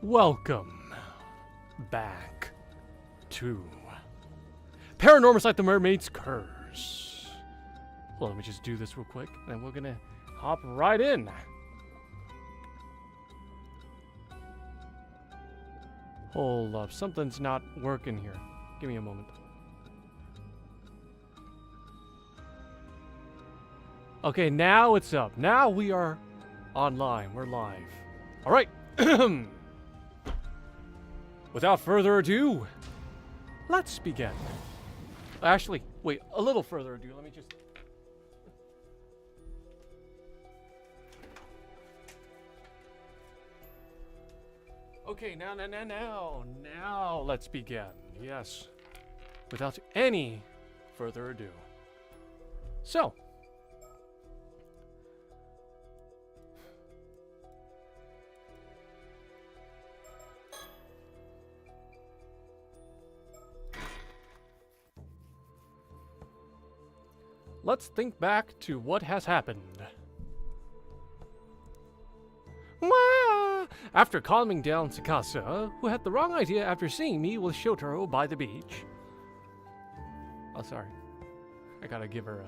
Welcome back to Paranormal Site: The Mermaid's Curse. Well, let me just do this real quick, and we're gonna hop right in. Hold up, something's not working here. Give me a moment. Okay, now it's up. Now we are online. We're live. All right. Without further ado, let's begin. Actually, wait, a little further ado. Let me just... Okay, now let's begin. Yes. Without any further ado. So. Let's think back to what has happened. Wah! After calming down Tsukasa, who had the wrong idea after seeing me with Shotaro by the beach. Oh, sorry. I gotta give her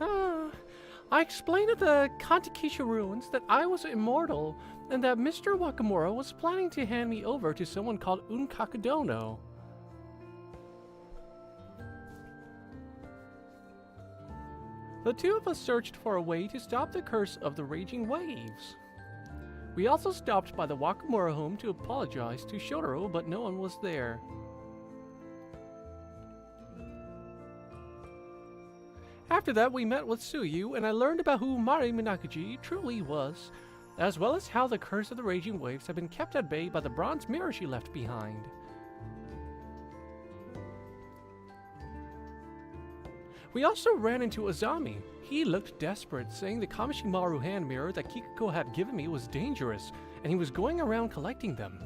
a... I explained at the Kantakisha ruins that I was immortal, and that Mr. Wakamura was planning to hand me over to someone called Unkakadono. The two of us searched for a way to stop the curse of the raging waves. We also stopped by the Wakamura home to apologize to Shotaro, but no one was there. After that, we met with Tsuyu, and I learned about who Mari Minakuji truly was, as well as how the curse of the raging waves had been kept at bay by the bronze mirror she left behind. We also ran into Azami. He looked desperate, saying the Kamishimaru hand mirror that Kikuko had given me was dangerous, and he was going around collecting them.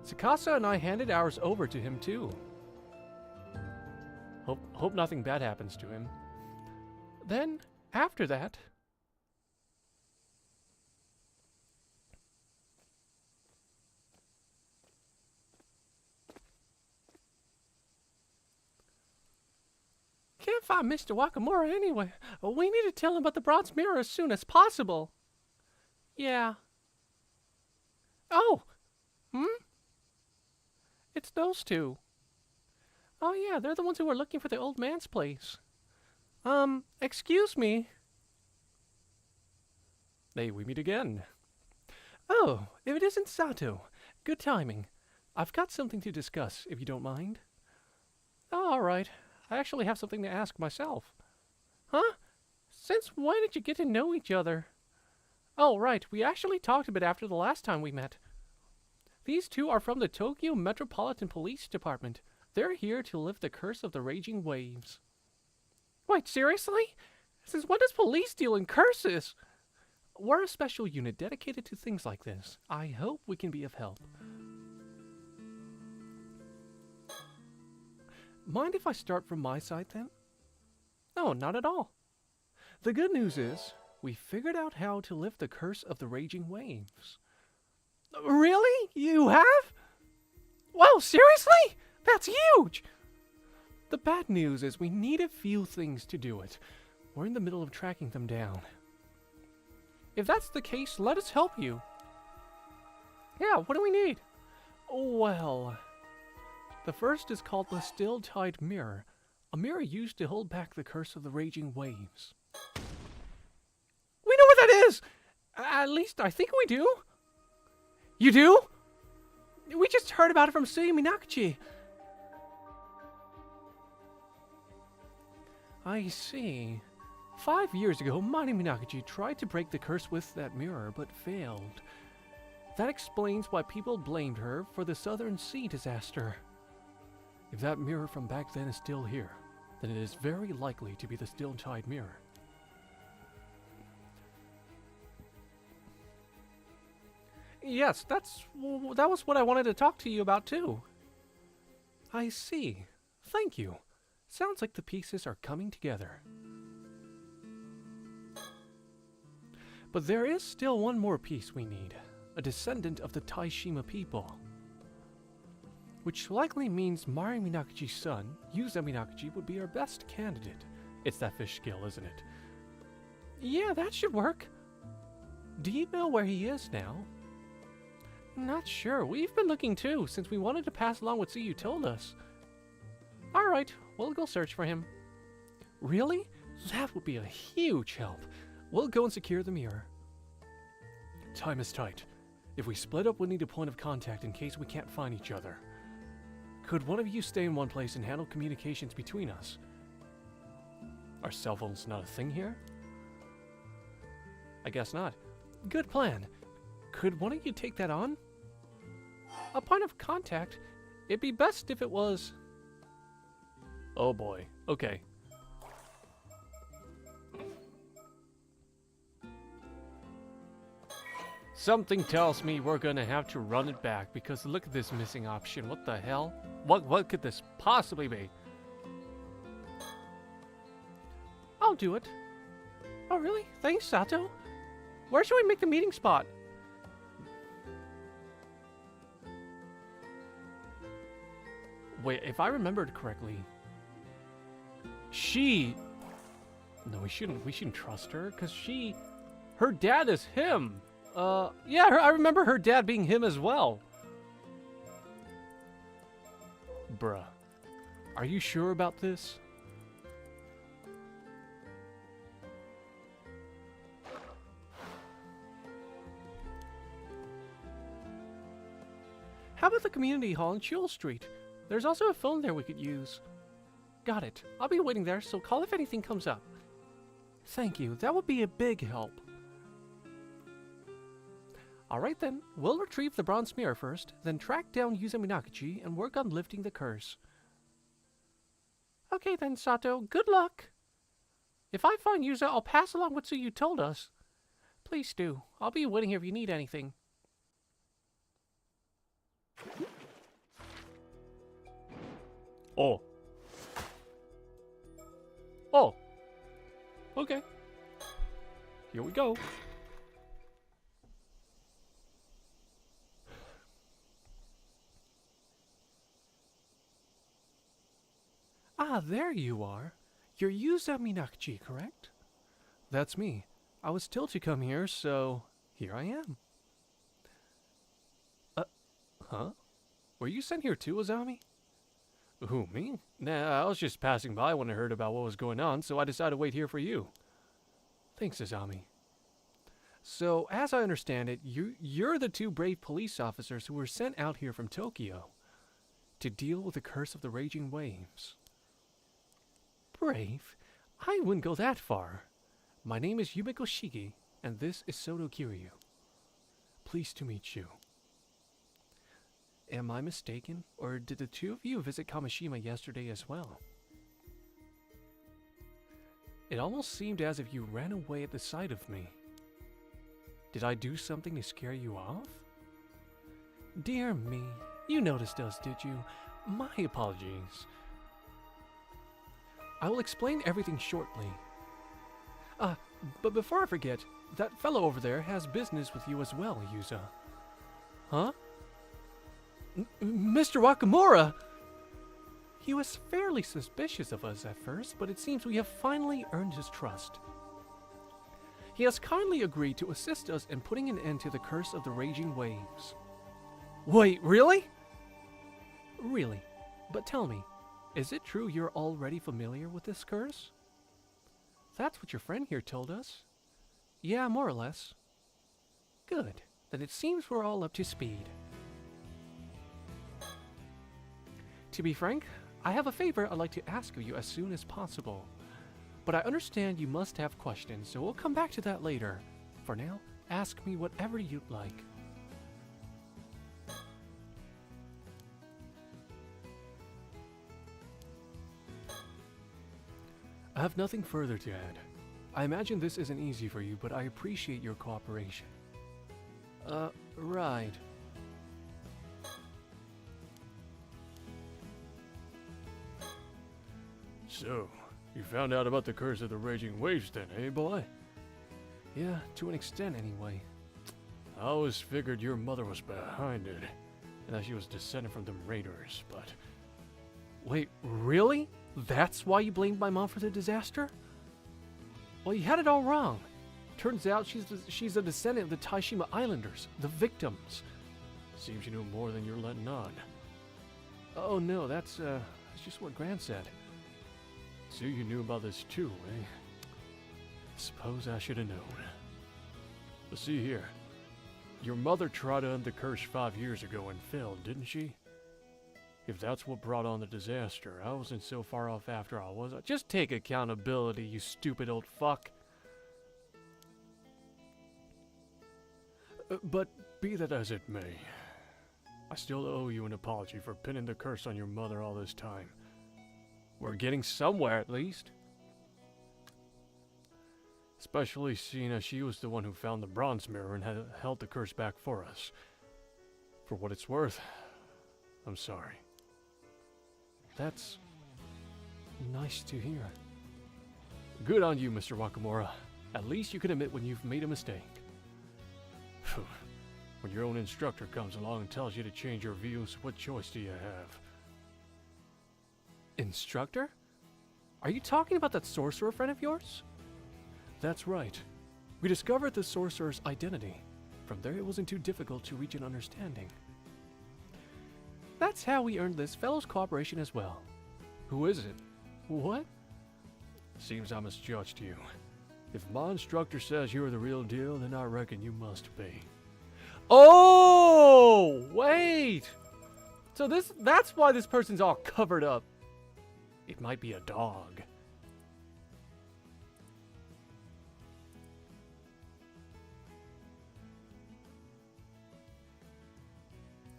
Tsukasa and I handed ours over to him too. Hope nothing bad happens to him. Then, after that... Can't find Mr. Wakamura anywhere. We need to tell him about the bronze mirror as soon as possible. Yeah. Oh! It's those two. Oh yeah, they're the ones who were looking for the old man's place. Excuse me. Hey, we meet again. Oh, if it isn't Sato. Good timing. I've got something to discuss, if you don't mind. Oh, all right. I actually have something to ask myself. Huh? Since when did you get to know each other? Oh, right. We actually talked a bit after the last time we met. These two are from the Tokyo Metropolitan Police Department. They're here to lift the curse of the raging waves. Wait, seriously? Since when does police deal in curses? We're a special unit dedicated to things like this. I hope we can be of help. Mind if I start from my side then? No, not at all. The good news is, we figured out how to lift the curse of the raging waves. Really? You have? Whoa, seriously? That's huge! The bad news is we need a few things to do it. We're in the middle of tracking them down. If that's the case, let us help you. Yeah, what do we need? Well... The first is called the Still Tide Mirror, a mirror used to hold back the curse of the raging waves. We know what that is! At least I think we do. You do? We just heard about it from Tsuyu Minakuchi. I see. 5 years ago, Mari Minakuchi tried to break the curse with that mirror, but failed. That explains why people blamed her for the Southern Sea disaster. If that mirror from back then is still here, then it is very likely to be the Still Tide Mirror. Yes, that was what I wanted to talk to you about too. I see. Thank you. Sounds like the pieces are coming together. But there is still one more piece we need. a descendant of the Taishima people. Which likely means Mari Minakuchi's son, Yuza Minakuchi, would be our best candidate. It's that fish skill, isn't it? Yeah, that should work. Do you know where he is now? Not sure. We've been looking too, since we wanted to pass along what you told us. Alright, we'll go search for him. Really? That would be a huge help. We'll go and secure the mirror. Time is tight. If we split up, we'll need a point of contact in case we can't find each other. Could one of you stay in one place and handle communications between us? Are cell phones not a thing here? I guess not. Good plan. Could one of you take that on? A point of contact? It'd be best if it was... Oh boy. Okay. Something tells me we're gonna have to run it back because look at this missing option. What the hell? What could this possibly be? I'll do it. Oh really? Thanks, Sato. Where should we make the meeting spot? Wait, if I remembered correctly, no, we shouldn't trust her, because her dad is him. Yeah, I remember her dad being him as well. Bruh. Are you sure about this? How about the community hall in Chul Street? There's also a phone there we could use. Got it. I'll be waiting there, so call if anything comes up. Thank you. That would be a big help. Alright then, we'll retrieve the bronze mirror first, then track down Yuza Minakuchi and work on lifting the curse. Okay then, Sato. Good luck! If I find Yuza, I'll pass along what you told us. Please do. I'll be waiting here if you need anything. Oh. Oh. Okay. Here we go. Ah, there you are. You're Yuza Minakuchi, correct? That's me. I was told to come here, so here I am. Huh? Were you sent here too, Azami? Who, me? Nah, I was just passing by when I heard about what was going on, so I decided to wait here for you. Thanks, Azami. So, as I understand it, you're the two brave police officers who were sent out here from Tokyo to deal with the curse of the raging waves. Brave? I wouldn't go that far. My name is Yumeko Shigi, and this is Soto Kiryu. Pleased to meet you. Am I mistaken, or did the two of you visit Kamishima yesterday as well? It almost seemed as if you ran away at the sight of me. Did I do something to scare you off? Dear me, you noticed us, did you? My apologies. I will explain everything shortly. But before I forget, that fellow over there has business with you as well, Yuza. Huh? Mr. Wakamura! He was fairly suspicious of us at first, but it seems we have finally earned his trust. He has kindly agreed to assist us in putting an end to the curse of the raging waves. Wait, really? Really. But tell me, is it true you're already familiar with this curse? That's what your friend here told us. Yeah, more or less. Good. Then it seems we're all up to speed. To be frank, I have a favor I'd like to ask of you as soon as possible. But I understand you must have questions, so we'll come back to that later. For now, ask me whatever you'd like. I have nothing further to add. I imagine this isn't easy for you, but I appreciate your cooperation. Right. So, you found out about the curse of the raging waves then, eh, boy? Yeah, to an extent anyway. I always figured your mother was behind it, and that she was descended from the raiders, but... Wait, really? That's why you blamed my mom for the disaster? Well, you had it all wrong. Turns out she's a descendant of the Taishima Islanders, the victims. Seems you know more than you're letting on. Oh no, that's just what Gran said. So you knew about this too, eh? Suppose I should have known. But see here. Your mother tried to end the curse 5 years ago and failed, didn't she? If that's what brought on the disaster, I wasn't so far off after all, was I? Just take accountability, you stupid old fuck. But be that as it may, I still owe you an apology for pinning the curse on your mother all this time. We're getting somewhere, at least. Especially seeing as she was the one who found the bronze mirror and had held the curse back for us. For what it's worth, I'm sorry. That's nice to hear. Good on you, Mr. Wakamura. At least you can admit when you've made a mistake. When your own instructor comes along and tells you to change your views, what choice do you have? Instructor? Are you talking about that sorcerer friend of yours? That's right. We discovered the sorcerer's identity. From there, it wasn't too difficult to reach an understanding. That's how we earned this fellow's cooperation as well. Who is it? What? Seems I misjudged you. If my instructor says you're the real deal, then I reckon you must be. Oh, wait! So that's why this person's all covered up. It might be a dog.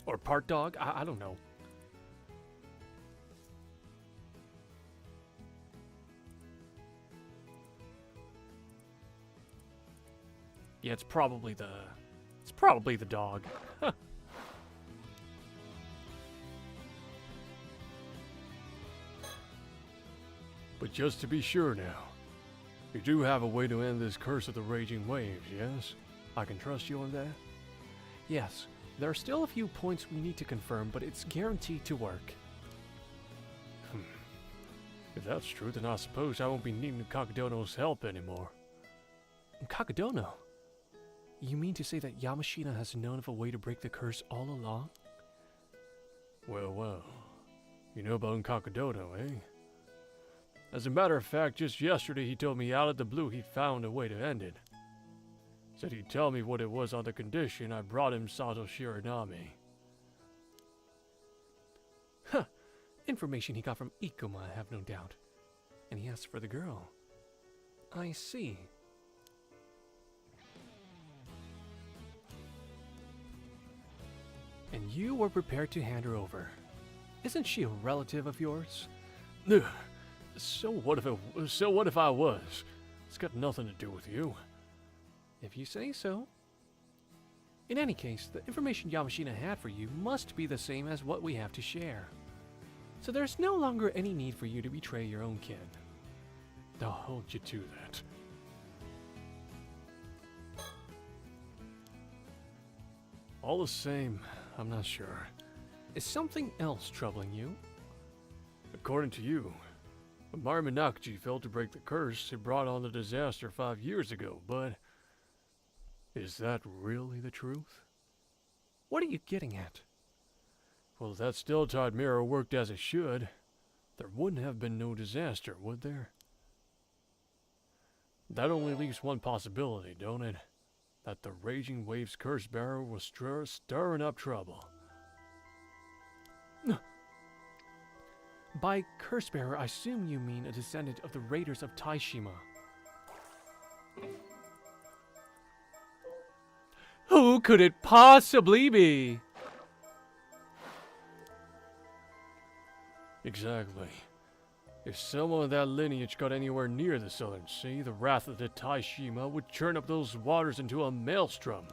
Or part dog? I don't know. Yeah, it's probably the dog. But just to be sure now, you do have a way to end this curse of the raging waves, yes? I can trust you on that? Yes. There are still a few points we need to confirm, but it's guaranteed to work. If that's true, then I suppose I won't be needing Kakadono's help anymore. Kakadono? You mean to say that Yamashina has known of a way to break the curse all along? Well. You know about Kakadono, eh? As a matter of fact, just yesterday he told me out of the blue he found a way to end it. Said he'd tell me what it was on the condition I brought him Sato Shiranami. Huh. Information he got from Ikuma, I have no doubt. And he asked for the girl. I see. And you were prepared to hand her over. Isn't she a relative of yours? Ugh. So what if I was? It's got nothing to do with you. If you say so. In any case, the information Yamashina had for you must be the same as what we have to share. So there's no longer any need for you to betray your own kin. I'll hold you to that. All the same, I'm not sure. Is something else troubling you? According to you, when Mari Minakachi failed to break the curse, it brought on the disaster 5 years ago, but... is that really the truth? What are you getting at? Well, if that still-tide mirror worked as it should, there wouldn't have been no disaster, would there? That only leaves one possibility, don't it? That the Raging Waves curse bearer was stirring up trouble. By curse bearer, I assume you mean a descendant of the raiders of Taishima. Who could it possibly be? Exactly. If someone of that lineage got anywhere near the Southern Sea, the wrath of the Taishima would churn up those waters into a maelstrom.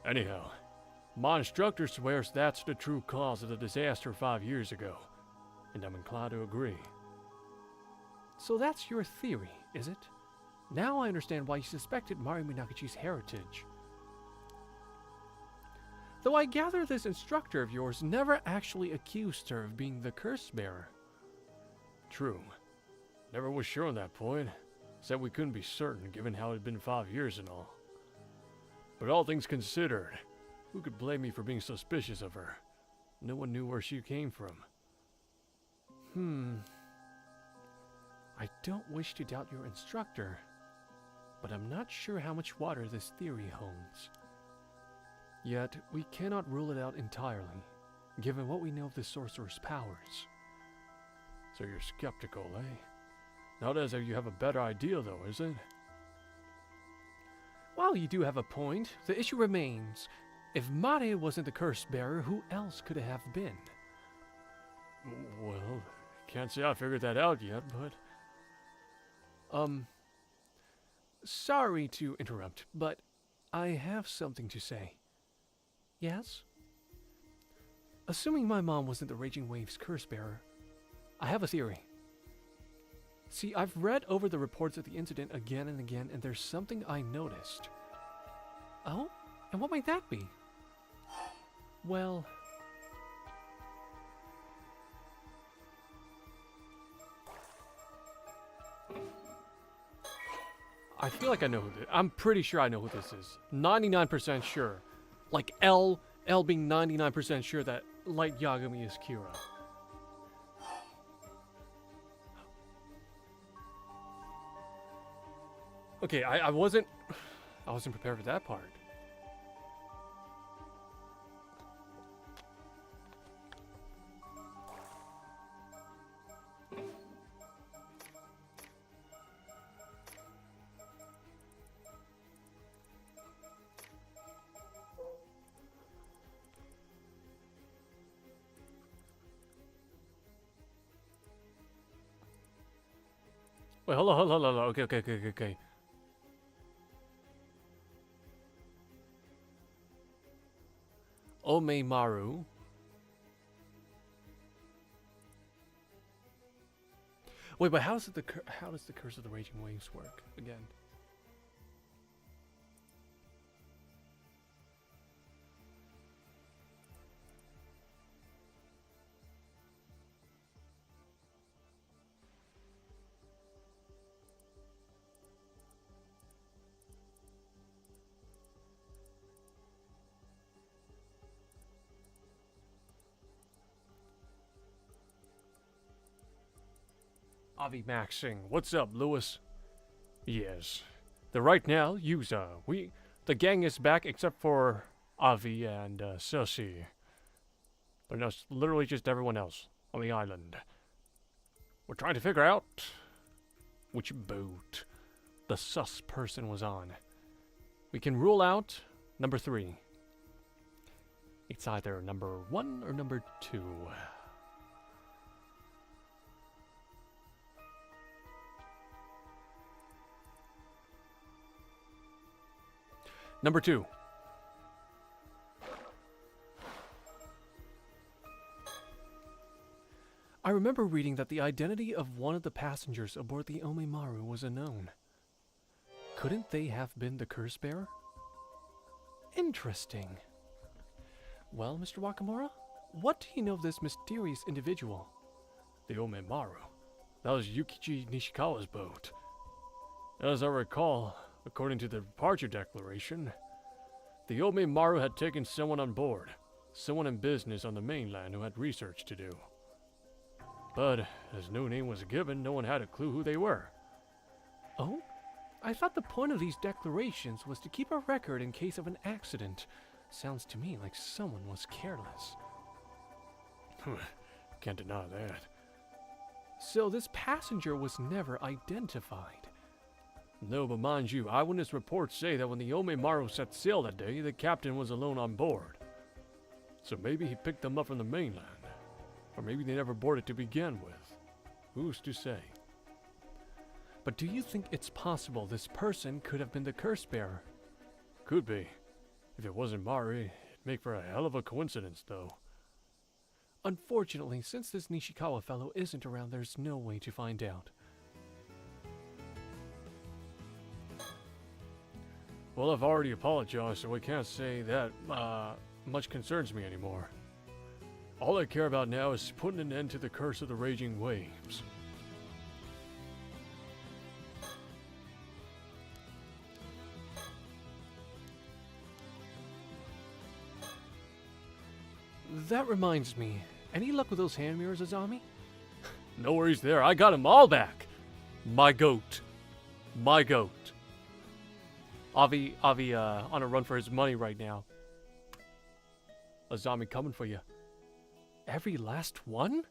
Anyhow, my instructor swears that's the true cause of the disaster 5 years ago, and I'm inclined to agree. So that's your theory, is it? Now I understand why you suspected Mari Minakachi's heritage. Though I gather this instructor of yours never actually accused her of being the curse bearer. True. Never was sure on that point. Said we couldn't be certain given how it had been 5 years and all. But all things considered, who could blame me for being suspicious of her? No one knew where she came from. I don't wish to doubt your instructor, but I'm not sure how much water this theory holds. Yet, we cannot rule it out entirely, given what we know of the sorcerer's powers. So you're skeptical, eh? Not as if you have a better idea, though, is it? While you do have a point, the issue remains. If Mare wasn't the curse bearer, who else could it have been? Well, can't say I figured that out yet, but... Sorry to interrupt, but I have something to say. Yes? Assuming my mom wasn't the Raging Waves curse bearer, I have a theory. See, I've read over the reports of the incident again and again, and there's something I noticed. Oh? And what might that be? Well... I feel like I know who this is. I'm pretty sure I know who this is. 99% sure. Like L being 99% sure that Light Yagami is Kira. Okay, I wasn't prepared for that part. Wait, hold on. Okay. Omeimaru. Wait, but how does the Curse of the Raging Waves work again? Avi Maxing. What's up, Lewis? Yes. Right now, the gang is back except for Avi and Susie. But no, it's literally just everyone else on the island. We're trying to figure out which boat the sus person was on. We can rule out number 3. It's either number 1 or number 2. Number 2. I remember reading that the identity of one of the passengers aboard the Omeimaru was unknown. Couldn't they have been the curse bearer? Interesting. Well, Mr. Wakamura, what do you know of this mysterious individual? The Omeimaru. That was Yukichi Nishikawa's boat. As I recall, according to the departure declaration, the Omeimaru had taken someone on board, someone in business on the mainland who had research to do. But, as no name was given, no one had a clue who they were. Oh? I thought the point of these declarations was to keep a record in case of an accident. Sounds to me like someone was careless. Can't deny that. So this passenger was never identified. No, but mind you, eyewitness reports say that when the Omeimaru set sail that day, the captain was alone on board. So maybe he picked them up from the mainland. Or maybe they never boarded to begin with. Who's to say? But do you think it's possible this person could have been the curse bearer? Could be. If it wasn't Mari, it'd make for a hell of a coincidence, though. Unfortunately, since this Nishikawa fellow isn't around, there's no way to find out. Well, I've already apologized, so we can't say that, much concerns me anymore. All I care about now is putting an end to the curse of the raging waves. That reminds me. Any luck with those hand mirrors, Azami? No worries there, I got 'em all back. My goat. My goat. Avi, on a run for his money right now. Azami coming for you. Every last one?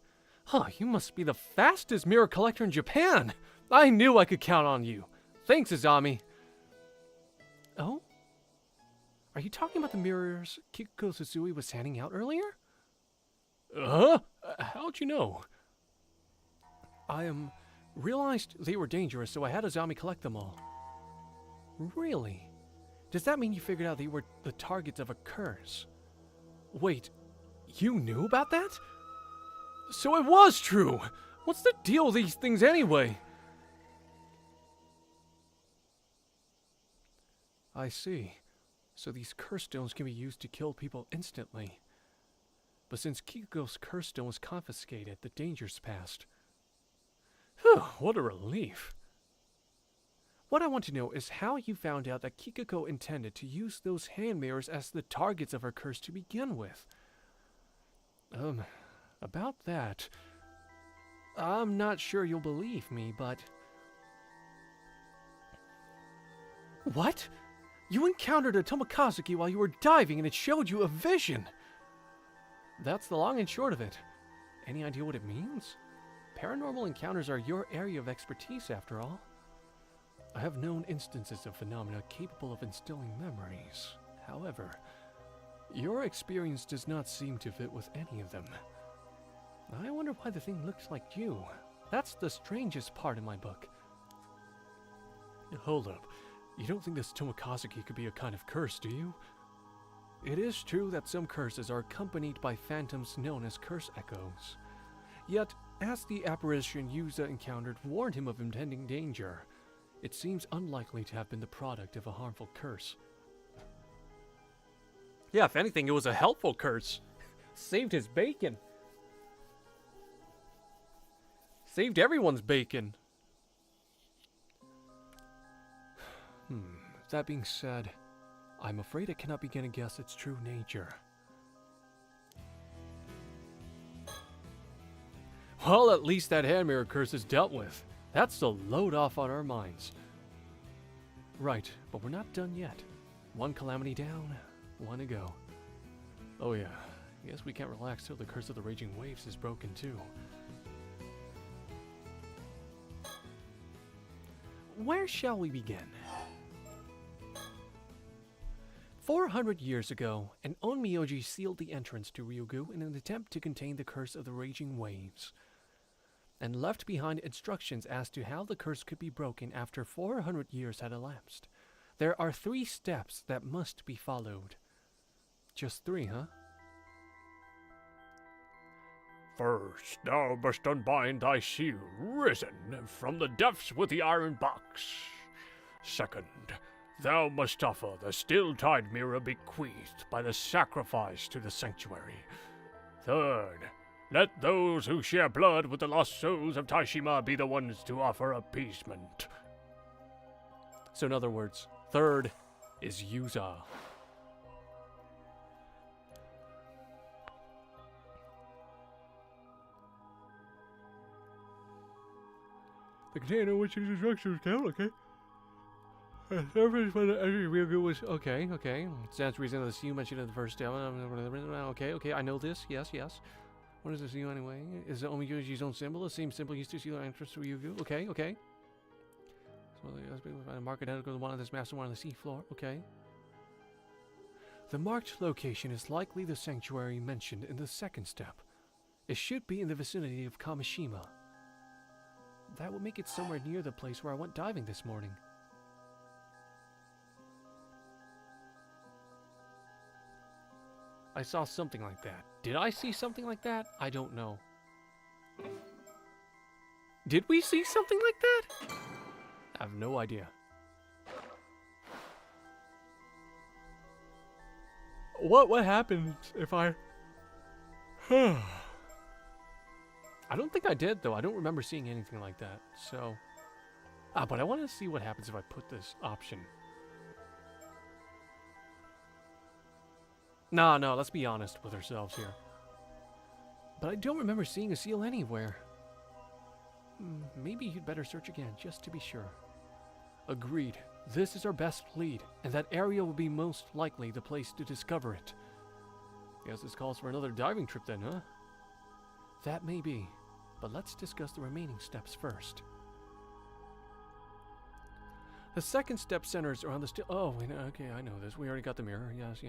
Huh, you must be the fastest mirror collector in Japan. I knew I could count on you. Thanks, Azami. Oh? Are you talking about the mirrors Kikuko Susui was handing out earlier? Huh? How'd you know? I realized they were dangerous, so I had Azami collect them all. Really? Does that mean you figured out they were the targets of a curse? Wait, you knew about that? So it was true! What's the deal with these things anyway? I see. So these curse stones can be used to kill people instantly. But since Kikuko's curse stone was confiscated, the danger's passed. Whew, what a relief. What I want to know is how you found out that Kikuko intended to use those hand mirrors as the targets of her curse to begin with. About that, I'm not sure you'll believe me, but... What? You encountered a Tomokazuki while you were diving and it showed you a vision! That's the long and short of it. Any idea what it means? Paranormal encounters are your area of expertise, after all. I have known instances of phenomena capable of instilling memories. However, your experience does not seem to fit with any of them. I wonder why the thing looks like you. That's the strangest part in my book. Hold up. You don't think this Tomokazuki could be a kind of curse, do you? It is true that some curses are accompanied by phantoms known as curse echoes. Yet, as the apparition Yuza encountered warned him of impending danger, it seems unlikely to have been the product of a harmful curse. Yeah, if anything, it was a helpful curse. Saved his bacon. Saved everyone's bacon. That being said, I'm afraid I cannot begin to guess its true nature. Well, at least that hand mirror curse is dealt with. That's the load off on our minds. Right, but we're not done yet. One calamity down, one to go. Oh yeah, guess we can't relax till the curse of the raging waves is broken too. Where shall we begin? 400 years ago, an Onmyoji sealed the entrance to Ryugu in an attempt to contain the curse of the raging waves, and left behind instructions as to how the curse could be broken after 400 years had elapsed. There are 3 steps that must be followed. Just 3, huh? First, thou must unbind thy seal, risen from the depths with the iron box. Second, thou must offer the still-tide mirror bequeathed by the sacrifice to the sanctuary. Third, let those who share blood with the lost souls of Taishima be the ones to offer appeasement. So in other words, third is Yuza. The container which these instructions count, okay? Every Ryugu was okay. Stands reason the you mentioned in the first step. Okay, I know this. Yes. What is this you anyway? Is the Onmyoji's own symbol? The same symbol used to seal our entrance to Ryugu. Okay. So the mark identical to the one on this master one on the seafloor. Okay. The marked location is likely the sanctuary mentioned in the second step. It should be in the vicinity of Kamishima. That would make it somewhere near the place where I went diving this morning. I saw something like that. Did I see something like that? I don't know. Did we see something like that? I have no idea. What happens if I... I don't think I did, though. I don't remember seeing anything like that, so... but I want to see what happens if I put this option. No, let's be honest with ourselves here. But I don't remember seeing a seal anywhere. Maybe you'd better search again, just to be sure. Agreed. This is our best lead, and that area will be most likely the place to discover it. Guess this calls for another diving trip then, huh? That may be, but let's discuss the remaining steps first. The second step centers around the still... Oh, okay, I know this. We already got the mirror. Yes.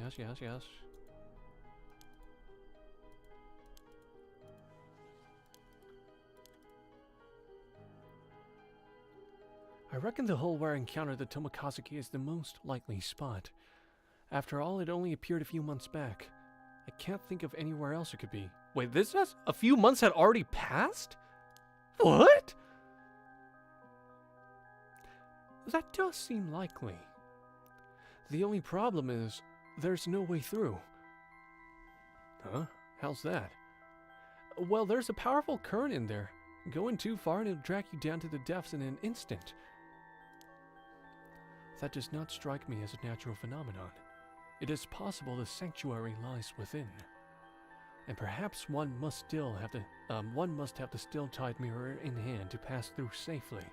I reckon the hole where I encountered the Tomokazuki is the most likely spot. After all, it only appeared a few months back. I can't think of anywhere else it could be. Wait, this has... A few months had already passed? What? That does seem likely. The only problem is, there's no way through. Huh? How's that? Well, there's a powerful current in there. Going too far and it'll drag you down to the depths in an instant. That does not strike me as a natural phenomenon. It is possible the sanctuary lies within. And perhaps one must have the still tide mirror in hand to pass through safely.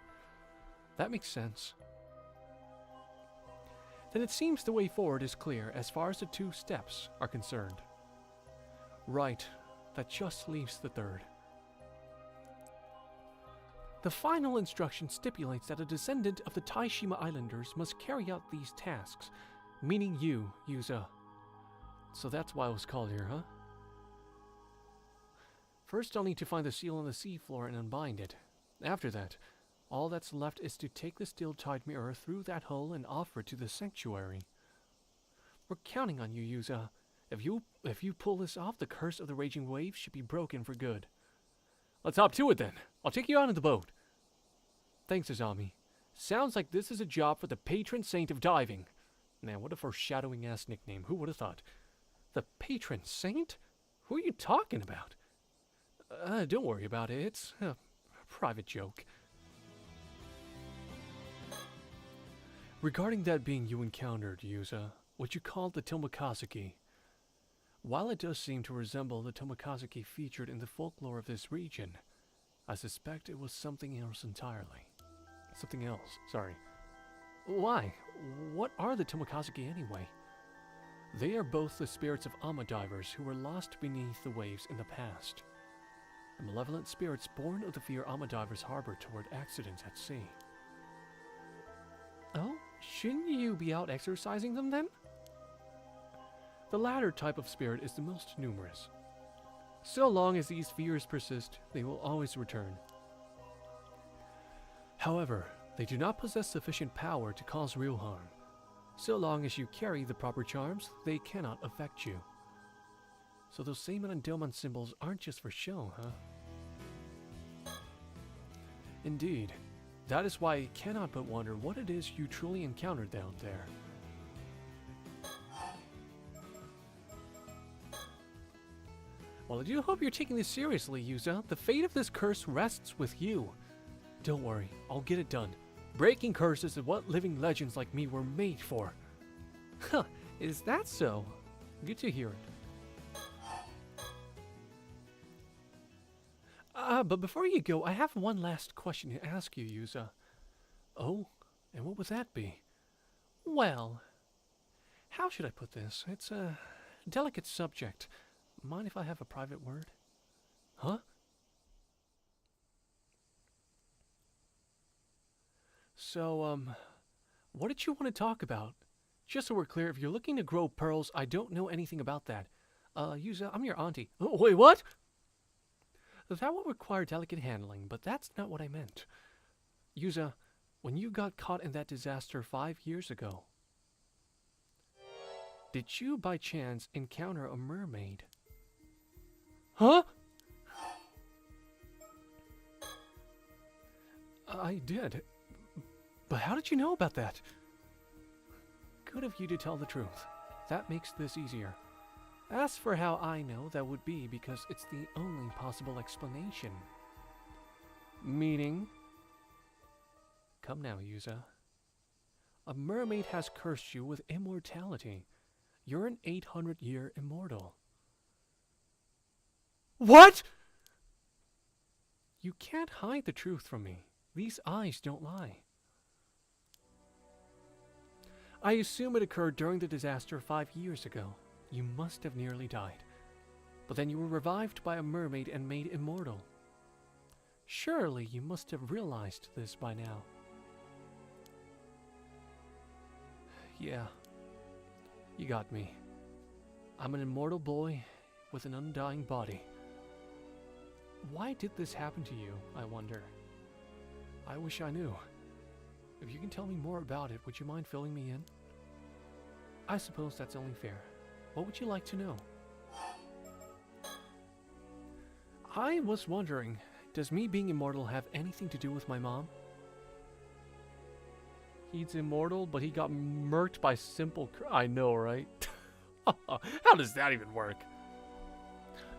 That makes sense. Then it seems the way forward is clear as far as the 2 steps are concerned. Right, that just leaves the third. The final instruction stipulates that a descendant of the Taishima Islanders must carry out these tasks, meaning you, Yuza. So that's why I was called here, huh? First, I'll need to find the seal on the seafloor and unbind it. After that, all that's left is to take the steel tide mirror through that hole and offer it to the sanctuary. We're counting on you, Yuza. If you pull this off, the curse of the raging waves should be broken for good. Let's hop to it then. I'll take you out of the boat. Thanks, Azami. Sounds like this is a job for the patron saint of diving. Man, what a foreshadowing-ass nickname. Who would have thought? The patron saint? Who are you talking about? Don't worry about it. It's a private joke. Regarding that being you encountered, Yuza, what you called the Tomokazuki. While it does seem to resemble the Tomokazuki featured in the folklore of this region, I suspect it was something else entirely. Something else, sorry. Why? What are the Tomokazuki anyway? They are both the spirits of Ama divers who were lost beneath the waves in the past. The malevolent spirits born of the fear Ama divers harbor toward accidents at sea. Oh, shouldn't you be out exorcising them then? The latter type of spirit is the most numerous. So long as these fears persist, they will always return. However, they do not possess sufficient power to cause real harm. So long as you carry the proper charms, they cannot affect you. So those Seiman and Domon symbols aren't just for show, huh? Indeed. That is why I cannot but wonder what it is you truly encountered down there. Well, I do hope you're taking this seriously, Yuza. The fate of this curse rests with you. Don't worry, I'll get it done. Breaking curses is what living legends like me were made for. Huh, is that so? Good to hear it. But before you go, I have one last question to ask you, Yuza. Oh, and what would that be? Well, how should I put this? It's a delicate subject. Mind if I have a private word? Huh? So, what did you want to talk about? Just so we're clear, if you're looking to grow pearls, I don't know anything about that. Yuza, I'm your auntie. Oh, wait, what? That will require delicate handling, but that's not what I meant. Yuza, when you got caught in that disaster 5 years ago, did you by chance encounter a mermaid? Huh? I did. But how did you know about that? Good of you to tell the truth. That makes this easier. As for how I know, that would be because it's the only possible explanation. Meaning? Come now, Yuza. A mermaid has cursed you with immortality. You're an 800-year immortal. What?! You can't hide the truth from me. These eyes don't lie. I assume it occurred during the disaster 5 years ago. You must have nearly died. But then you were revived by a mermaid and made immortal. Surely you must have realized this by now. Yeah, you got me. I'm an immortal boy with an undying body. Why did this happen to you, I wonder? I wish I knew. If you can tell me more about it, would you mind filling me in? I suppose that's only fair. What would you like to know? I was wondering, does me being immortal have anything to do with my mom? He's immortal, but he got murked by simple... I know, right? How does that even work?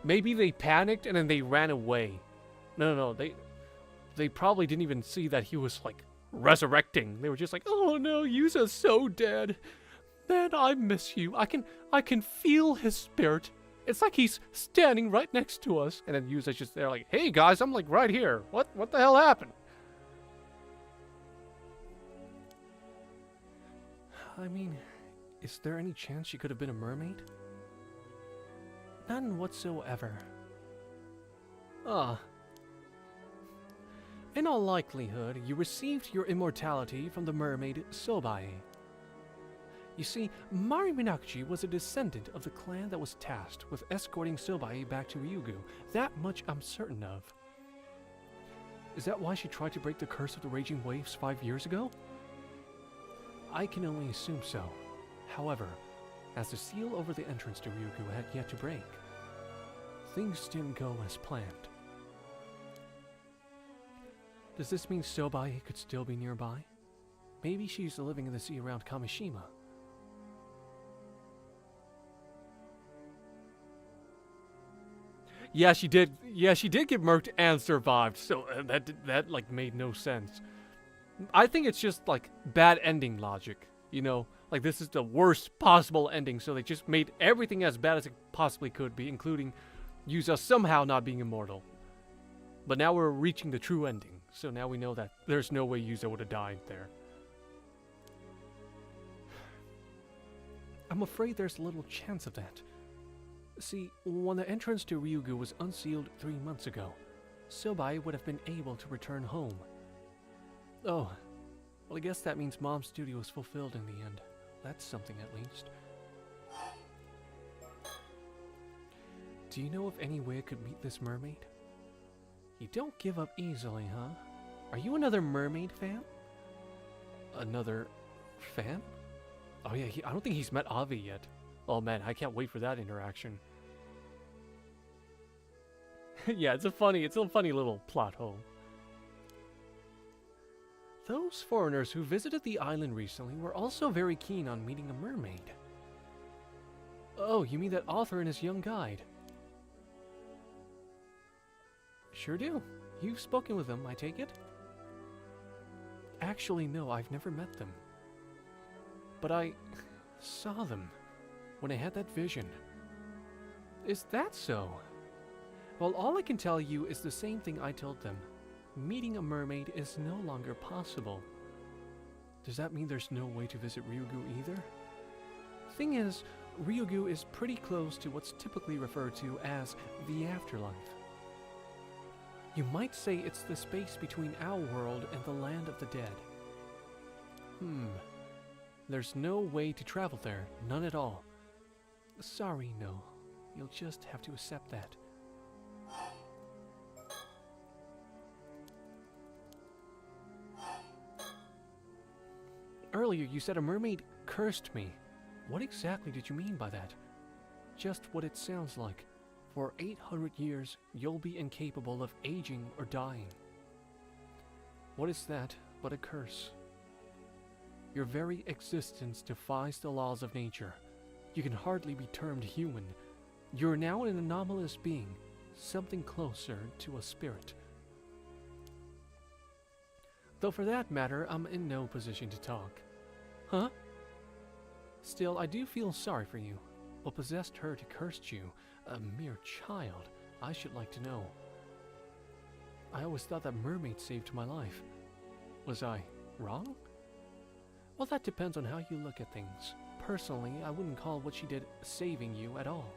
Maybe they panicked and then they ran away. No, they probably didn't even see that he was, like, resurrecting. They were just like, oh no, Yuza's so dead. Man, I miss you. I can feel his spirit. It's like he's standing right next to us. And then Yuza's just there like, hey guys, I'm like right here. What the hell happened? I mean, is there any chance she could have been a mermaid? None whatsoever. In all likelihood, you received your immortality from the mermaid Sobae. You see, Mari Minakuchi was a descendant of the clan that was tasked with escorting Sobae back to Ryugu. That much I'm certain of. Is that why she tried to break the curse of the raging waves 5 years ago? I can only assume so. However, as the seal over the entrance to Ryugu had yet to break, things didn't go as planned. Does this mean Sobae could still be nearby? Maybe she's living in the sea around Kamishima. Yeah, she did. Yeah, she did get murked and survived. So that like made no sense. I think it's just like bad ending logic. You know, like this is the worst possible ending, so they just made everything as bad as it possibly could be, including Yuza somehow not being immortal. But now we're reaching the true ending, so now we know that there's no way Yuza would have died there. I'm afraid there's little chance of that. See, when the entrance to Ryugu was unsealed 3 months ago, Sobae would have been able to return home. Oh, well I guess that means Mom's duty was fulfilled in the end. That's something at least. Do you know of any way I could meet this mermaid? You don't give up easily, huh? Are you another mermaid fan? Another fan? Oh yeah, I don't think he's met Avi yet. Oh man, I can't wait for that interaction. Yeah, it's a funny little plot hole. Those foreigners who visited the island recently were also very keen on meeting a mermaid. Oh, you mean that author and his young guide? Sure do. You've spoken with them, I take it? Actually, no, I've never met them. But I saw them when I had that vision. Is that so? Well, all I can tell you is the same thing I told them. Meeting a mermaid is no longer possible. Does that mean there's no way to visit Ryugu either? Thing is, Ryugu is pretty close to what's typically referred to as the afterlife. You might say it's the space between our world and the land of the dead. There's no way to travel there, none at all. Sorry, no. You'll just have to accept that. Earlier, you said a mermaid cursed me. What exactly did you mean by that? Just what it sounds like. For 800 years, you'll be incapable of aging or dying. What is that but a curse? Your very existence defies the laws of nature. You can hardly be termed human. You're now an anomalous being, something closer to a spirit. Though for that matter, I'm in no position to talk. Huh? Still, I do feel sorry for you. What possessed her to curse you? A mere child. I should like to know. I always thought that mermaid saved my life. Was I wrong? Well, that depends on how you look at things. Personally, I wouldn't call what she did saving you at all.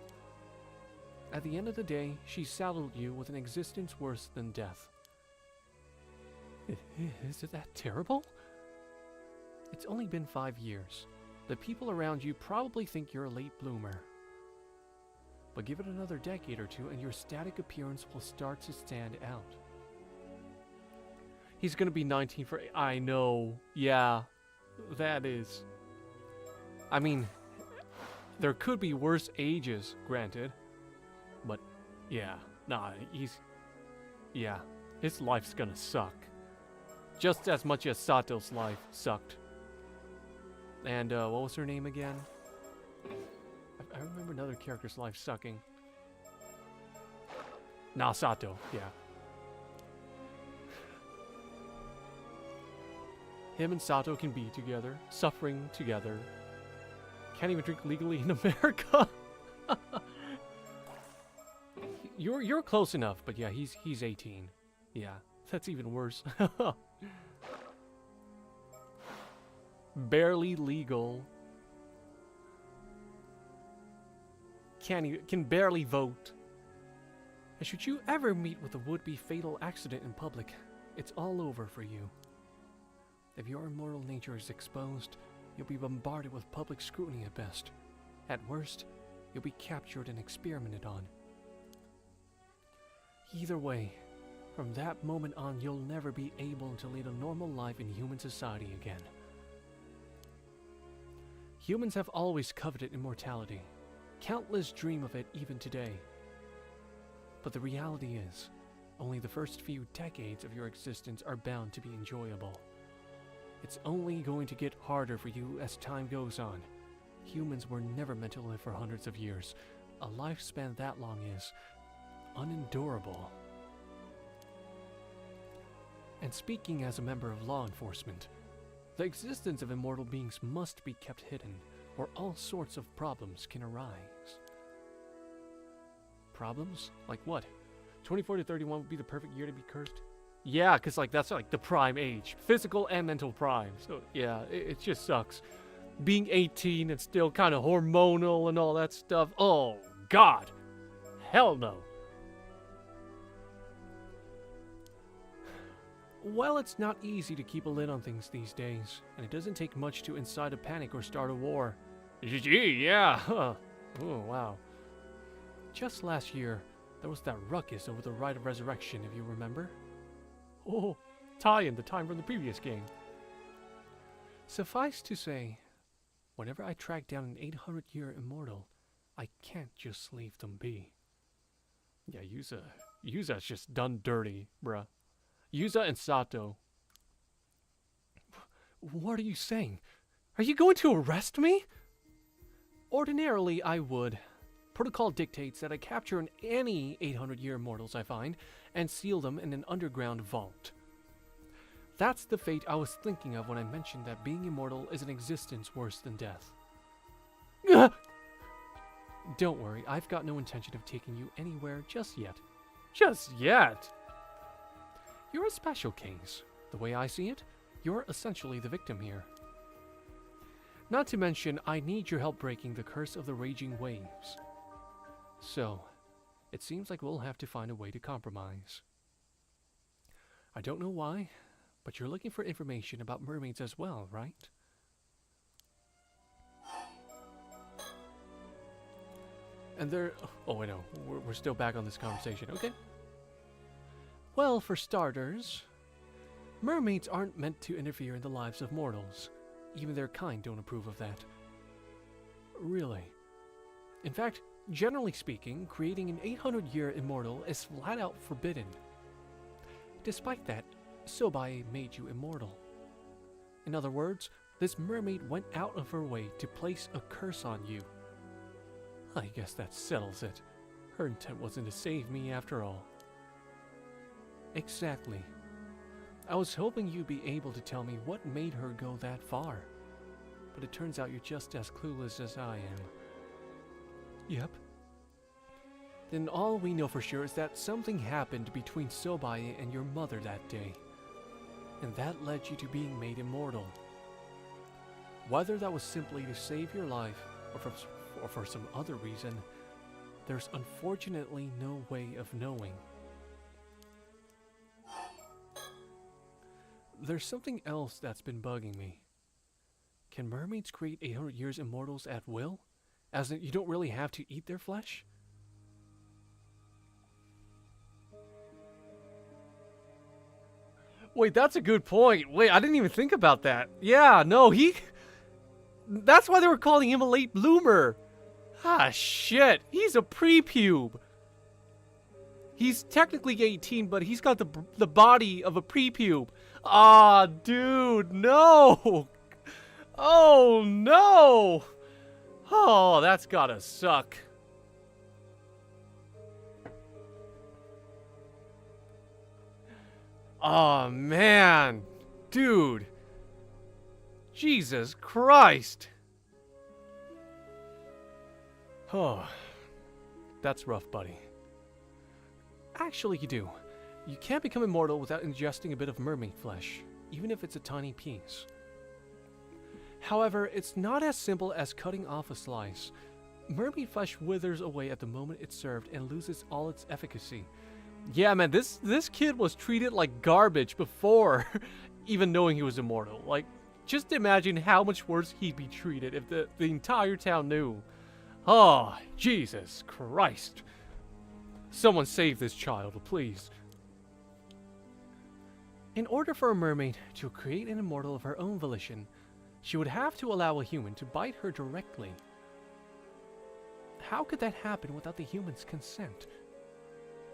At the end of the day, she saddled you with an existence worse than death. Is it that terrible? It's only been 5 years. The people around you probably think you're a late bloomer. But give it another decade or two and your static appearance will start to stand out. He's gonna be 19 for... I know. Yeah. That is... I mean, there could be worse ages, granted. But, yeah. Nah, he's... Yeah. His life's gonna suck. Just as much as Sato's life sucked. And, what was her name again? I remember another character's life sucking. Nah, Sato, yeah. Him and Sato can be together, suffering together. Can't even drink legally in America. You're close enough, but yeah, he's 18. Yeah, that's even worse. Barely legal. Can barely vote. And should you ever meet with a would-be fatal accident in public, it's all over for you. If your immortal nature is exposed, you'll be bombarded with public scrutiny at best. At worst, you'll be captured and experimented on. Either way, from that moment on, you'll never be able to lead a normal life in human society again. Humans have always coveted immortality. Countless dream of it even today. But the reality is, only the first few decades of your existence are bound to be enjoyable. It's only going to get harder for you as time goes on. Humans were never meant to live for hundreds of years. A lifespan that long is unendurable. And speaking as a member of law enforcement, the existence of immortal beings must be kept hidden, or all sorts of problems can arise. Problems? Like what? 24 to 31 would be the perfect year to be cursed? Yeah, because like that's like the prime age. Physical and mental prime. So yeah, it just sucks. Being 18 and still kind of hormonal and all that stuff. Oh, God. Hell no. Well, it's not easy to keep a lid on things these days, and it doesn't take much to incite a panic or start a war. Gee, yeah. Oh, wow. Just last year, there was that ruckus over the Rite of Resurrection, if you remember. Oh, tie-in the time from the previous game. Suffice to say, whenever I track down an 800-year immortal, I can't just leave them be. Yeah, Yuza's just done dirty, bruh. Yuza and Sato. What are you saying? Are you going to arrest me? Ordinarily, I would. Protocol dictates that I capture any 800-year immortals I find and seal them in an underground vault. That's the fate I was thinking of when I mentioned that being immortal is an existence worse than death. Don't worry, I've got no intention of taking you anywhere just yet. Just yet? You're a special case. The way I see it, you're essentially the victim here. Not to mention, I need your help breaking the curse of the raging waves. So, it seems like we'll have to find a way to compromise. I don't know why, but you're looking for information about mermaids as well, right? And they're... Oh, wait, no. We're still back on this conversation. Okay. Well, for starters, mermaids aren't meant to interfere in the lives of mortals. Even their kind don't approve of that. Really. In fact, generally speaking, creating an 800-year immortal is flat out forbidden. Despite that, Sobai made you immortal. In other words, this mermaid went out of her way to place a curse on you. I guess that settles it. Her intent wasn't to save me after all. Exactly. I was hoping you'd be able to tell me what made her go that far. But it turns out you're just as clueless as I am. Yep. Then all we know for sure is that something happened between Sobae and your mother that day. And that led you to being made immortal. Whether that was simply to save your life, or for some other reason, there's unfortunately no way of knowing. There's something else that's been bugging me. Can mermaids create 800 years immortals at will? As in, you don't really have to eat their flesh? Wait, that's a good point. Wait, I didn't even think about that. Yeah, no, that's why they were calling him a late bloomer. Ah, shit. He's a pre-pube. He's technically 18, but he's got the body of a pre-pube. Ah, dude, no. Oh, no. Oh, that's gotta suck. Oh, man. Dude. Jesus Christ. Oh, that's rough, buddy. Actually, you do. You can't become immortal without ingesting a bit of mermaid flesh, even if it's a tiny piece. However, it's not as simple as cutting off a slice. Mermaid flesh withers away at the moment it's served and loses all its efficacy. Yeah, man, this kid was treated like garbage before even knowing he was immortal. Like, just imagine how much worse he'd be treated if the entire town knew. Oh, Jesus Christ. Someone save this child, please. In order for a mermaid to create an immortal of her own volition, she would have to allow a human to bite her directly. How could that happen without the human's consent?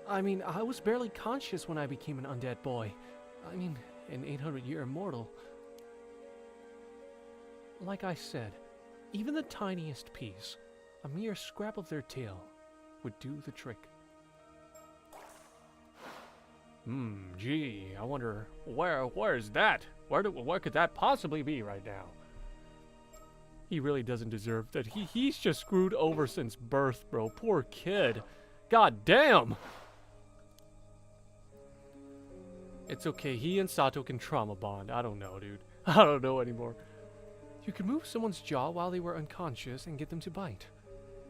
I mean, I was barely conscious when I became an undead boy. I mean, an 800-year immortal. Like I said, even the tiniest piece, a mere scrap of their tail, would do the trick. Gee, I wonder where's that? Where could that possibly be right now? He really doesn't deserve that. He's just screwed over since birth, bro. Poor kid. God damn. It's okay. He and Sato can trauma bond. I don't know, dude. I don't know anymore. You can move someone's jaw while they were unconscious and get them to bite.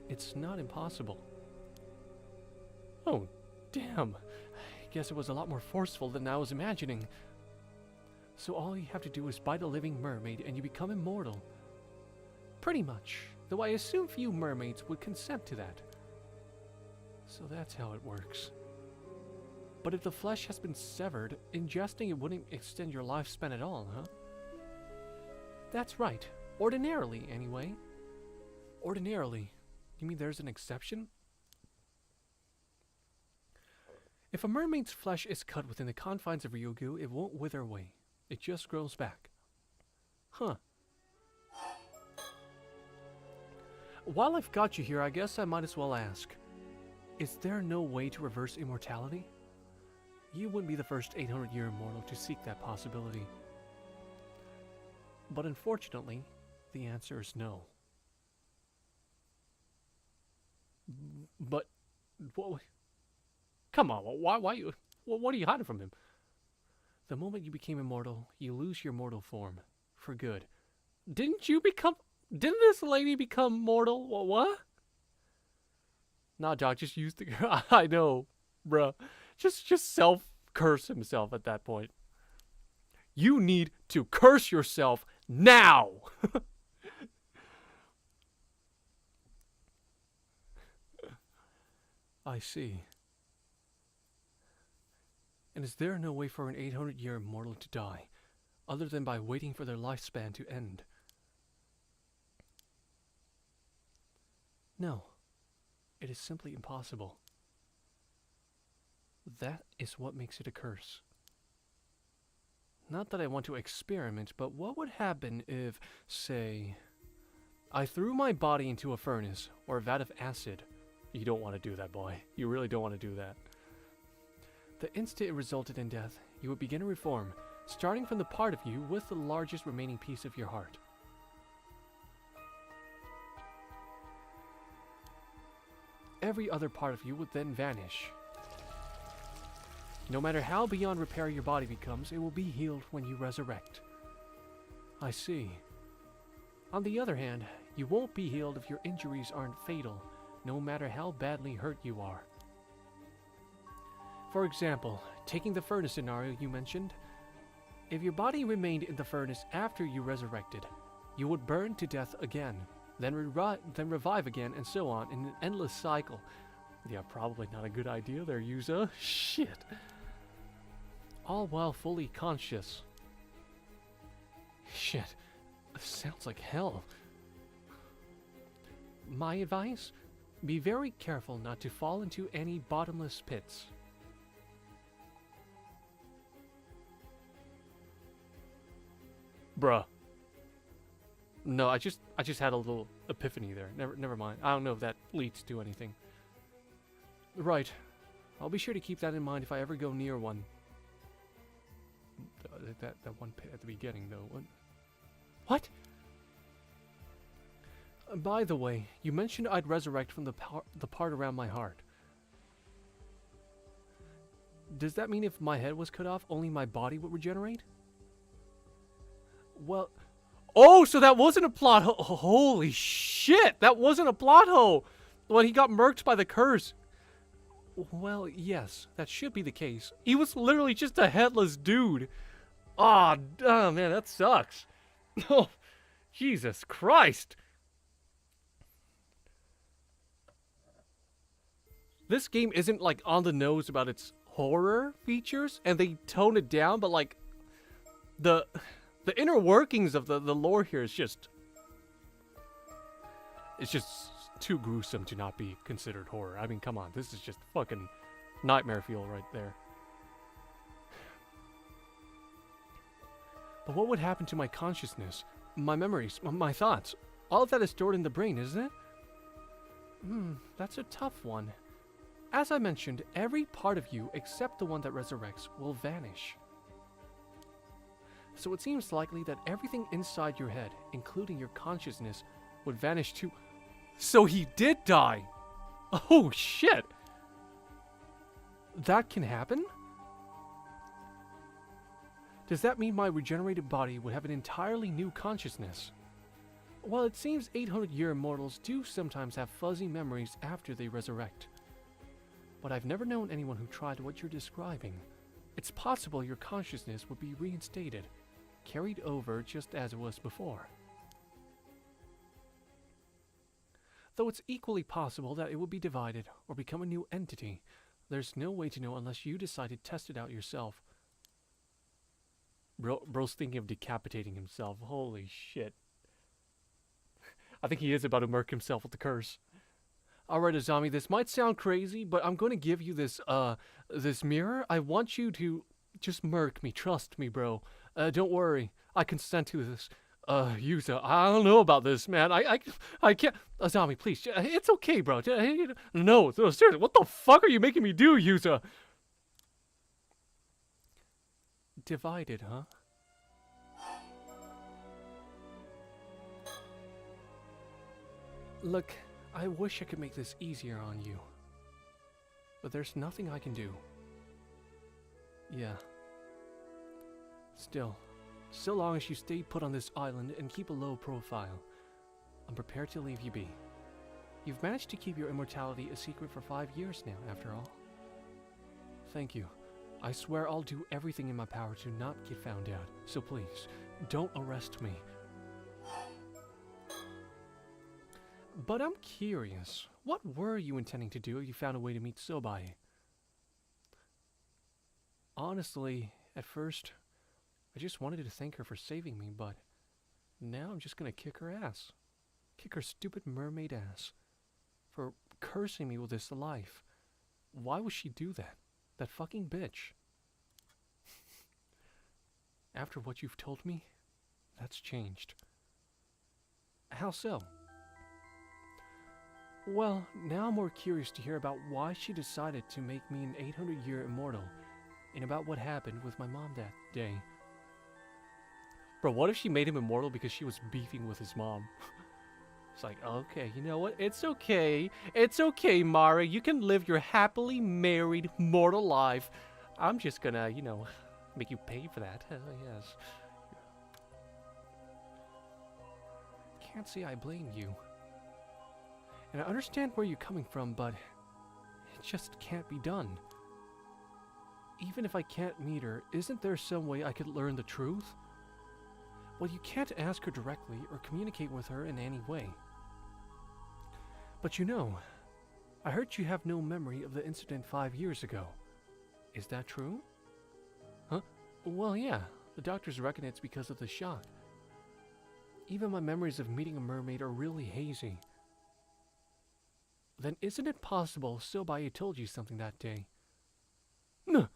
It's not impossible. Oh, damn. I guess it was a lot more forceful than I was imagining. So all you have to do is bite a living mermaid and you become immortal. Pretty much, though I assume few mermaids would consent to that. So that's how it works. But if the flesh has been severed, ingesting it wouldn't extend your lifespan at all, huh? That's right. Ordinarily, anyway. Ordinarily. You mean there's an exception? If a mermaid's flesh is cut within the confines of Ryugu, it won't wither away. It just grows back. Huh. While I've got you here, I guess I might as well ask. Is there no way to reverse immortality? You wouldn't be the first 800-year immortal to seek that possibility. But unfortunately, the answer is no. But, come on, why you, what are you hiding from him? The moment you became immortal, you lose your mortal form. For good. Didn't this lady become mortal? What? Nah, Doc, just use the... I know, bruh. Just self-curse himself at that point. You need to curse yourself now! I see. And is there no way for an 800-year immortal to die, other than by waiting for their lifespan to end? No. It is simply impossible. That is what makes it a curse. Not that I want to experiment, but what would happen if, say, I threw my body into a furnace or a vat of acid. You don't want to do that, boy. You really don't want to do that. The instant it resulted in death, you would begin to reform, starting from the part of you with the largest remaining piece of your heart. Every other part of you would then vanish. No matter how beyond repair your body becomes, it will be healed when you resurrect. I see. On the other hand, you won't be healed if your injuries aren't fatal, no matter how badly hurt you are. For example, taking the furnace scenario you mentioned, if your body remained in the furnace after you resurrected, you would burn to death again, then revive again, and so on in an endless cycle. Yeah, probably not a good idea there, Yuza. Shit. All while fully conscious. Shit. This sounds like hell. My advice? Be very careful not to fall into any bottomless pits. Bruh. No, I just had a little epiphany there. Never mind. I don't know if that leads to anything. Right. I'll be sure to keep that in mind if I ever go near one. That one pit at the beginning, though. What? By the way, you mentioned I'd resurrect from the part around my heart. Does that mean if my head was cut off, only my body would regenerate? Well... Oh, so that wasn't a plot hole. Holy shit, that wasn't a plot hole. When he got murked by the curse. Well, yes, that should be the case. He was literally just a headless dude. Oh, man, that sucks. Oh, Jesus Christ. This game isn't like on the nose about its horror features, and they tone it down, but like the inner workings of the lore here is just... It's just too gruesome to not be considered horror. I mean, come on. This is just fucking nightmare fuel right there. But what would happen to my consciousness? My memories? My thoughts? All of that is stored in the brain, isn't it? That's a tough one. As I mentioned, every part of you except the one that resurrects will vanish. So it seems likely that everything inside your head, including your consciousness, would vanish too. So he did die! Oh shit! That can happen? Does that mean my regenerated body would have an entirely new consciousness? While it seems 800-year immortals do sometimes have fuzzy memories after they resurrect. But I've never known anyone who tried what you're describing. It's possible your consciousness would be reinstated, carried over just as it was before. Though it's equally possible that it would be divided or become a new entity. There's no way to know unless you decide to test it out yourself. Bro's thinking of decapitating himself. Holy shit. I think he is about to murk himself with the curse. Alright, Azami, this might sound crazy, but I'm going to give you this, this mirror. I want you to just murk me. Trust me, bro. Don't worry. I consent to this. Yuza, I don't know about this, man. I can't. Azami, please. It's okay, bro. No, seriously, what the fuck are you making me do, Yuza? Divided, huh? Look, I wish I could make this easier on you. But there's nothing I can do. Yeah. Still, so long as you stay put on this island and keep a low profile, I'm prepared to leave you be. You've managed to keep your immortality a secret for 5 years now, after all. Thank you. I swear I'll do everything in my power to not get found out, so please, don't arrest me. But I'm curious, what were you intending to do if you found a way to meet Sobai? Honestly, at first, I just wanted to thank her for saving me, but now I'm just gonna kick her ass. Kick her stupid mermaid ass. For cursing me with this life. Why would she do that? That fucking bitch. After what you've told me, that's changed. How so? Well, now I'm more curious to hear about why she decided to make me an 800-year immortal, and about what happened with my mom that day. Bro, what if she made him immortal because she was beefing with his mom? It's like, okay, you know what? It's okay. It's okay, Mara. You can live your happily married mortal life. I'm just gonna, make you pay for that. Yes. Can't say I blame you. And I understand where you're coming from, but it just can't be done. Even if I can't meet her, isn't there some way I could learn the truth? Well, you can't ask her directly or communicate with her in any way. But I heard you have no memory of the incident 5 years ago. Is that true? Huh? Well, yeah. The doctors reckon it's because of the shock. Even my memories of meeting a mermaid are really hazy. Then isn't it possible Silbae told you something that day? No.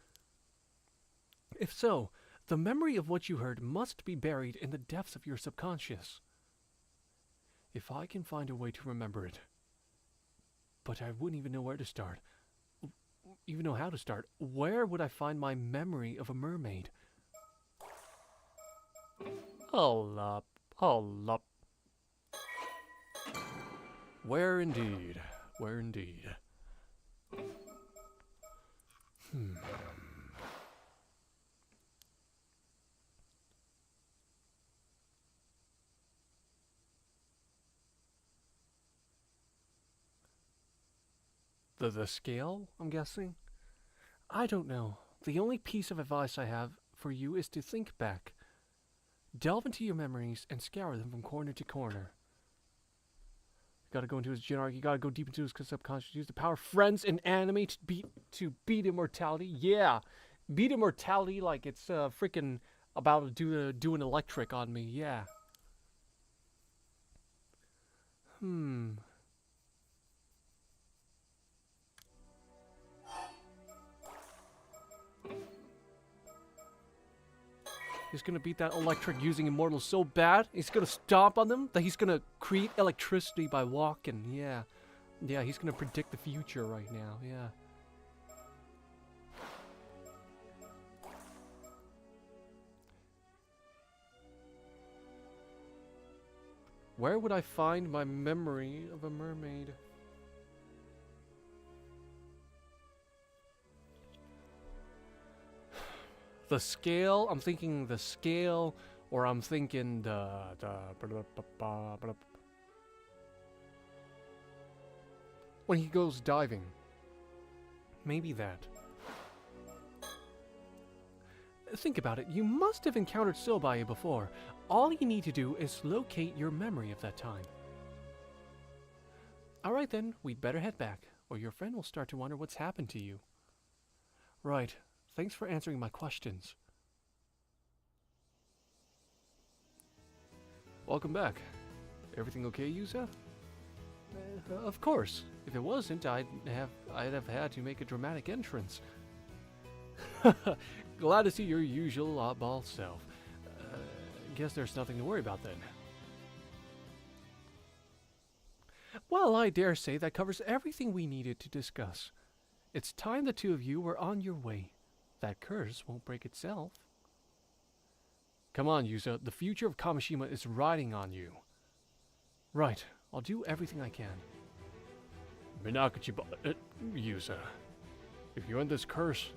If so, the memory of what you heard must be buried in the depths of your subconscious. If I can find a way to remember it. But I wouldn't even know where to start. Even know how to start. Where would I find my memory of a mermaid? Hold up. Hold up. Where indeed? Where indeed? The scale, I'm guessing? I don't know. The only piece of advice I have for you is to think back. Delve into your memories and scour them from corner to corner. You gotta go into his gen arc, you gotta go deep into his subconscious, use the power of friends and anime to beat immortality. Yeah! Beat immortality like it's freaking about to do an electric on me, yeah. He's gonna beat that electric using immortals so bad, he's gonna stomp on them, that he's gonna create electricity by walking, yeah. Yeah, he's gonna predict the future right now, yeah. Where would I find my memory of a mermaid? The scale, I'm thinking the scale, or I'm thinking when he goes diving. Maybe that. Think about it, you must have encountered Silbae before. All you need to do is locate your memory of that time. Alright then, we'd better head back, or your friend will start to wonder what's happened to you. Right. Thanks for answering my questions. Welcome back. Everything okay, Yusa? Of course. If it wasn't, I'd have had to make a dramatic entrance. Glad to see your usual oddball self. Guess there's nothing to worry about then. Well, I dare say that covers everything we needed to discuss. It's time the two of you were on your way. That curse won't break itself. Come on, Yusa. The future of Kamishima is riding on you. Right. I'll do everything I can. Yusa. If you end this curse,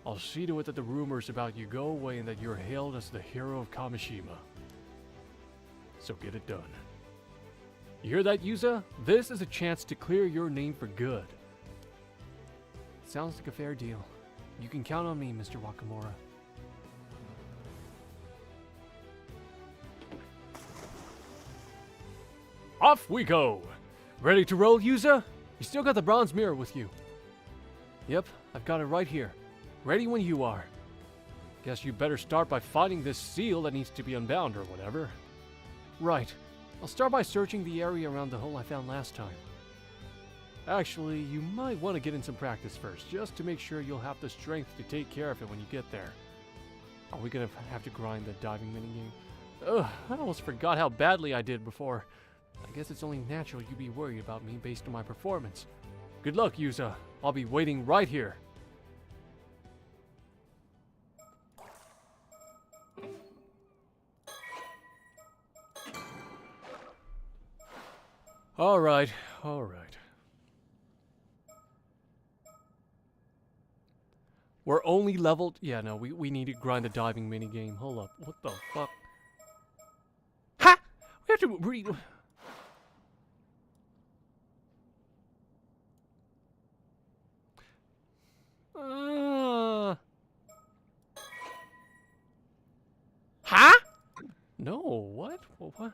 I'll see to it that the rumors about you go away and that you're hailed as the hero of Kamishima. So get it done. You hear that, Yusa? This is a chance to clear your name for good. Sounds like a fair deal. You can count on me, Mr. Wakamura. Off we go! Ready to roll, Yusa? You still got the bronze mirror with you. Yep, I've got it right here. Ready when you are. Guess you better start by finding this seal that needs to be unbound or whatever. Right. I'll start by searching the area around the hole I found last time. Actually, you might want to get in some practice first, just to make sure you'll have the strength to take care of it when you get there. Are we gonna have to grind the diving minigame? Ugh, I almost forgot how badly I did before. I guess it's only natural you'd be worried about me based on my performance. Good luck, Yuza. I'll be waiting right here. Alright, alright. We're only leveled... Yeah, no, we need to grind the diving minigame. Hold up. What the fuck? Ha! We have to read... Huh? No, what? What?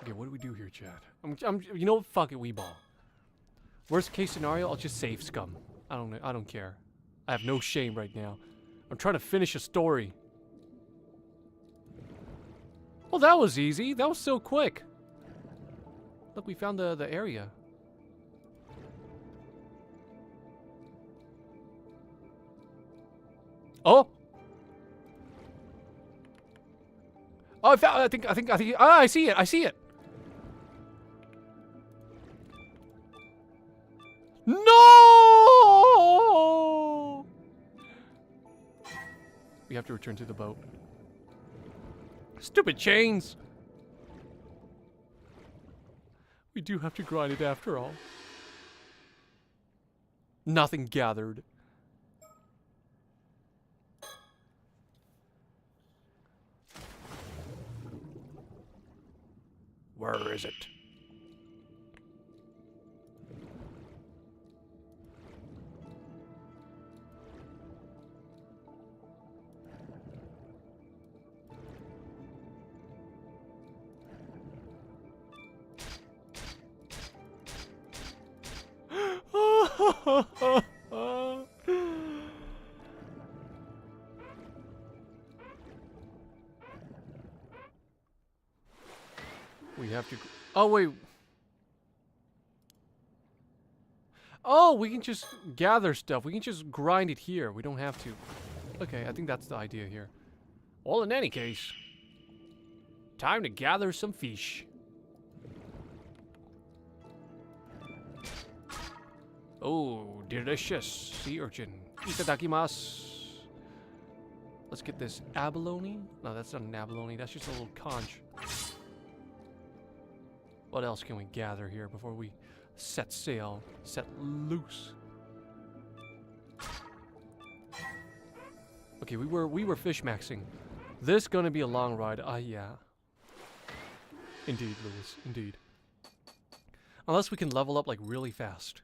Okay, what do we do here, Chad? You know what? Fuck it, we ball. Worst case scenario, I'll just save scum. I don't care. I have no shame right now. I'm trying to finish a story. Well, that was easy. That was so quick. Look, we found the area. Oh! Oh, I found. I think. Ah, I see it. I see it. No! We have to return to the boat. Stupid chains. We do have to grind it after all. Nothing gathered. Where is it? We have to... Oh, wait. Oh, we can just gather stuff. We can just grind it here. We don't have to. Okay, I think that's the idea here. Well, in any case, time to gather some fish. Oh, delicious sea urchin. Itadakimasu. Let's get this abalone. No, that's not an abalone. That's just a little conch. What else can we gather here before we set sail, set loose? Okay, we were fish maxing. This gonna be a long ride. Yeah. Indeed, Lewis. Indeed. Unless we can level up like really fast.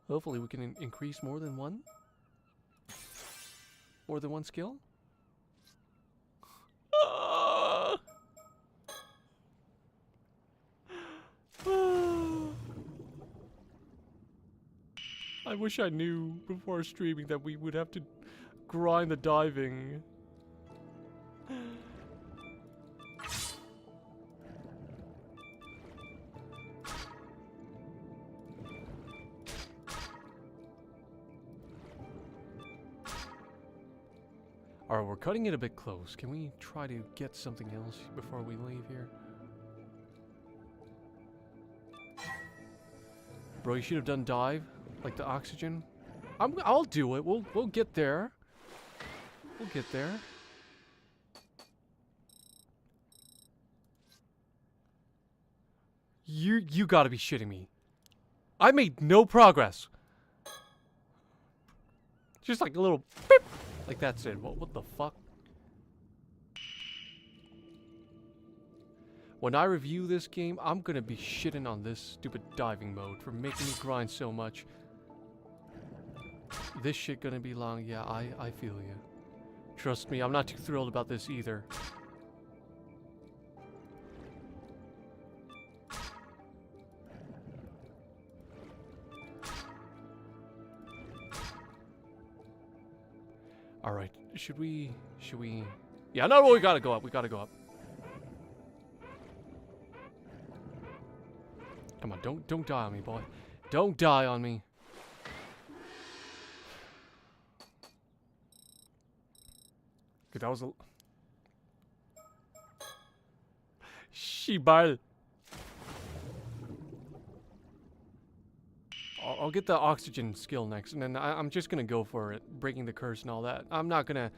Hopefully we can increase more than one. More than one skill. I wish I knew before streaming that we would have to grind the diving. Alright, we're cutting it a bit close. Can we try to get something else before we leave here? Bro, you should have done dive. Like the oxygen. I'll do it. We'll get there. We'll get there. You gotta be shitting me. I made no progress. Just like a little beep. Like that's it. What the fuck? When I review this game, I'm gonna be shitting on this stupid diving mode for making me grind so much. This shit gonna be long. Yeah, I feel you. Trust me, I'm not too thrilled about this either. Alright, should we... Yeah, no, we gotta go up. We gotta go up. Come on, don't die on me, boy. Don't die on me. Okay, that was a... Shibal. I'll get the oxygen skill next, and then I'm just gonna go for it. Breaking the curse and all that. I'm not gonna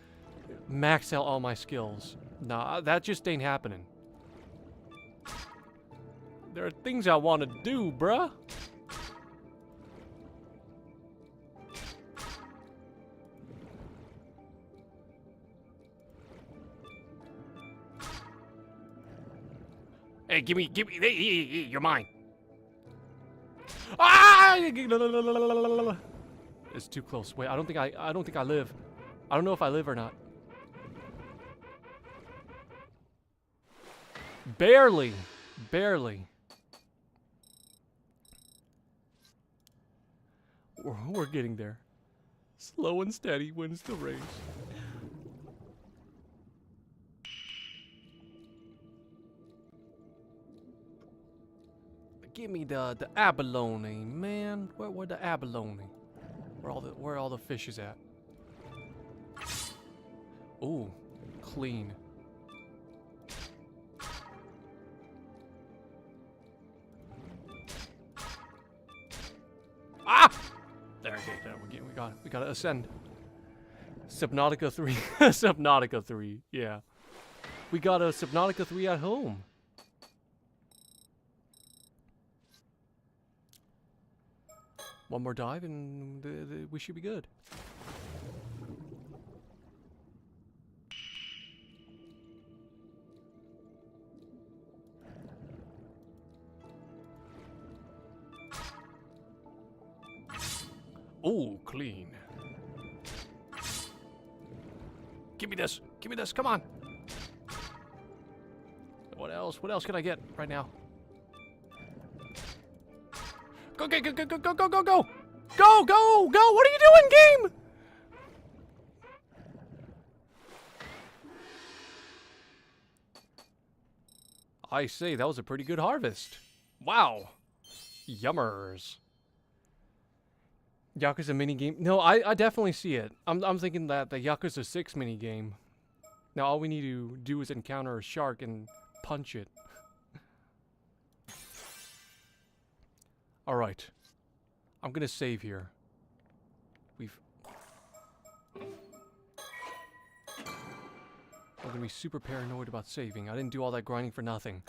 max out all my skills. Nah, that just ain't happening. There are things I want to do, bruh. Hey, give me, hey, you're mine. Ah! It's too close. Wait, I don't think I live. I don't know if I live or not. Barely. Barely. We're getting there. Slow and steady wins the race. Give me the abalone, man. Where the abalone? Where all the fish is at? Ooh, clean. Ah! There, we gotta ascend. Subnautica 3. Subnautica 3, yeah. We got a Subnautica 3 at home. One more dive and we should be good. Oh, clean. Give me this. Give me this. Come on. What else? What else can I get right now? Go, go, go, go, go, go, go, go, go! Go, go, go! What are you doing, game? I say, that was a pretty good harvest. Wow. Yummers. Yakuza minigame. No, I definitely see it. I'm thinking that the Yakuza 6 minigame. Now all we need to do is encounter a shark and punch it. Alright. I'm gonna save here. I'm gonna be super paranoid about saving. I didn't do all that grinding for nothing.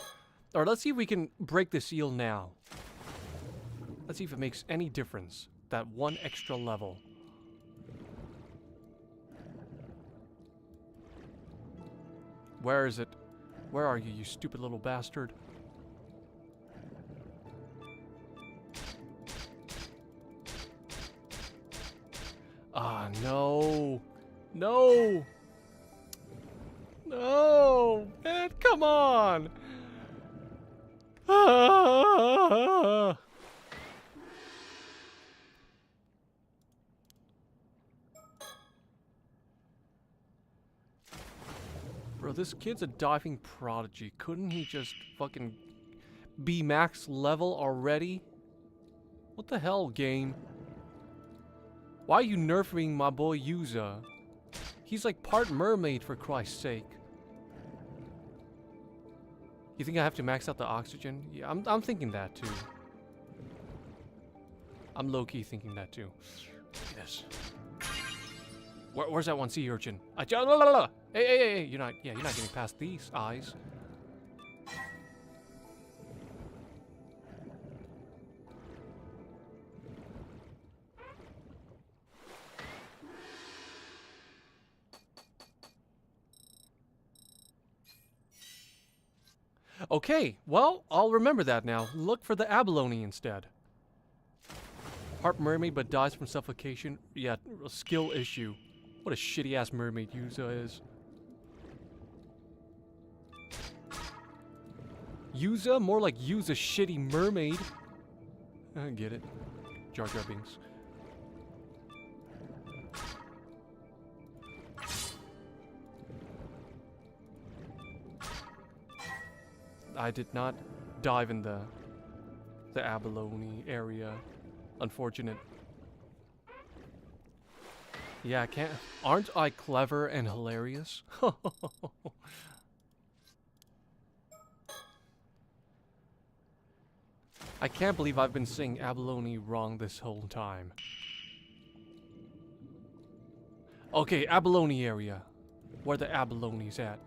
Alright, let's see if we can break the seal now. Let's see if it makes any difference. That one extra level. Where is it? Where are you, you stupid little bastard? Ah, no. No. No. Man, come on. Ah. Bro, this kid's a diving prodigy. Couldn't he just fucking be max level already? What the hell, game? Why are you nerfing my boy Yuza? He's like part mermaid, for Christ's sake. You think I have to max out the oxygen? Yeah, I'm thinking that too. I'm low-key thinking that too. Yes. Where's that one sea urchin? Hey, you're not getting past these eyes. Okay, well, I'll remember that now. Look for the abalone instead. Part mermaid but dies from suffocation. Yeah, a skill issue. What a shitty ass mermaid Yuza is. Yuza? More like use a shitty mermaid. I get it. Jar Jar Binks. I did not dive in the abalone area. Unfortunate. Yeah, I can't. Aren't I clever and hilarious? I can't believe I've been saying abalone wrong this whole time. Okay, abalone area. Where the abalone's at.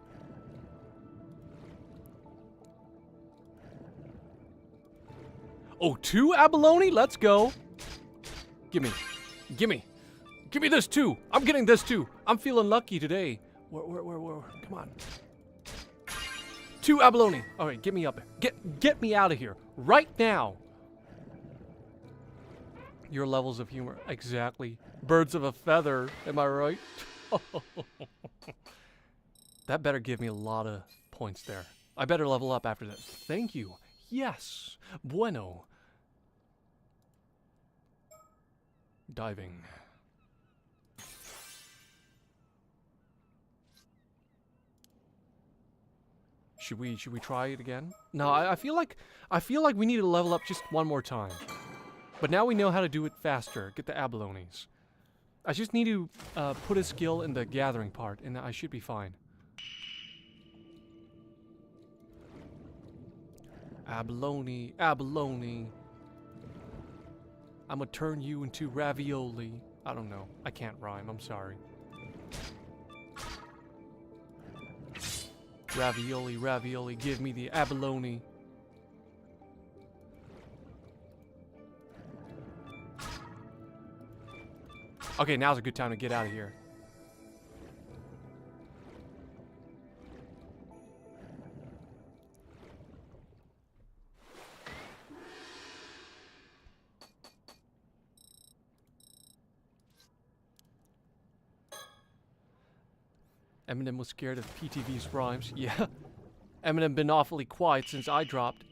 Oh, 2 abalone? Let's go. Gimme. Gimme. Give me this too. I'm getting this too. I'm feeling lucky today. Where? Come on. 2 abalone. All right, get me up there. Get me out of here right now. Your levels of humor, exactly. Birds of a feather. Am I right? That better give me a lot of points there. I better level up after that. Thank you. Yes. Bueno. Diving. Should we try it again? No, I feel like we need to level up just one more time. But now we know how to do it faster. Get the abalones. I just need to put a skill in the gathering part, and I should be fine. Abalone, abalone. I'm gonna turn you into ravioli. I don't know. I can't rhyme. I'm sorry. Ravioli, ravioli, give me the abalone. Okay, now's a good time to get out of here. Eminem was scared of PTV's rhymes. Yeah. Eminem been awfully quiet since I dropped.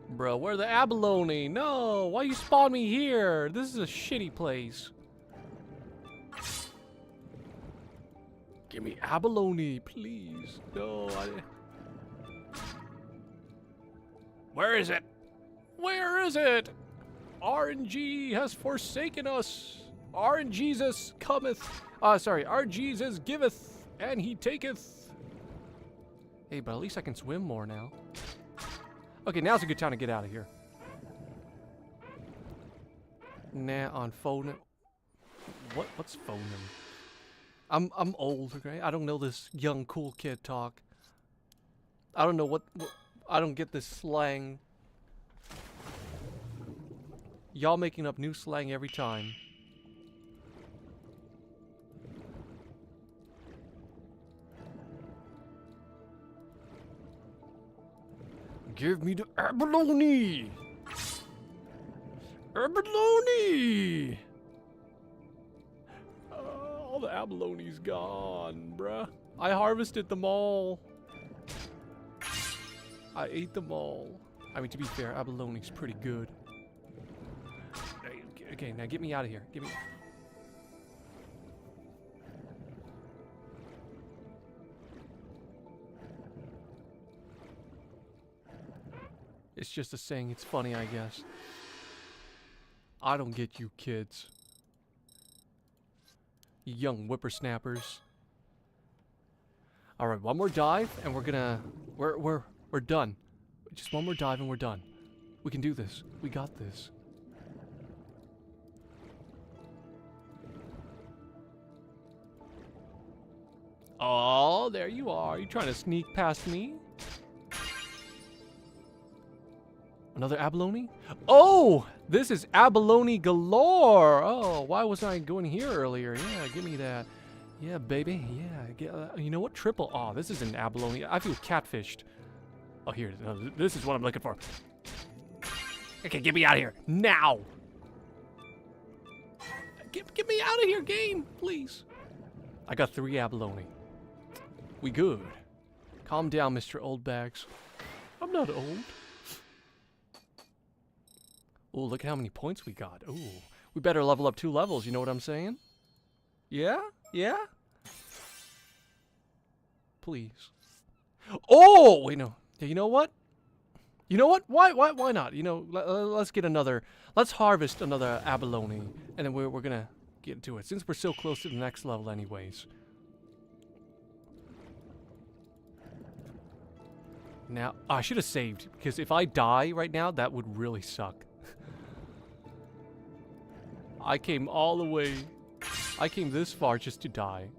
Bro, where the abalone? No, why you spawn me here? This is a shitty place. Give me abalone, please. No, Where is it? Where is it? RNG has forsaken us. RNGesus cometh. Sorry, RNGesus giveth, and he taketh. Hey, but at least I can swim more now. Okay, now's a good time to get out of here. Nah, on phone. What's phone? I'm old, okay? I don't know this young cool kid talk. I don't know what I don't get this slang. Y'all making up new slang every time. Give me the abalone! Abalone! All the abalone's gone, bruh. I harvested them all. I ate them all. I mean, to be fair, abalone's pretty good. Okay, now get me out of here. Get me. It's just a saying. It's funny, I guess. I don't get you kids. You young whippersnappers. All right, one more dive, and we're gonna. We're done. Just one more dive, and we're done. We can do this. We got this. Oh, there you are. You trying to sneak past me? Another abalone? Oh, this is abalone galore. Oh, why wasn't I going here earlier? Yeah, give me that. Yeah, baby. Yeah, you know what? Triple. Oh, this is an abalone. I feel catfished. Oh, here. No, this is what I'm looking for. Okay, get me out of here now. Get me out of here, game, please. I got 3 abalone. We good. Calm down, Mr. Old Bags. I'm not old. Oh, look at how many points we got. Oh, we better level up 2 levels. You know what I'm saying? Yeah? Yeah? Please. Oh, wait, no. Yeah, you know what? You know what? Why not? You know, let's get another. Let's harvest another abalone, and then we're gonna get to it since we're so close to the next level, anyways. Now, I should have saved, because if I die right now, that would really suck. I came all the way. I came this far just to die.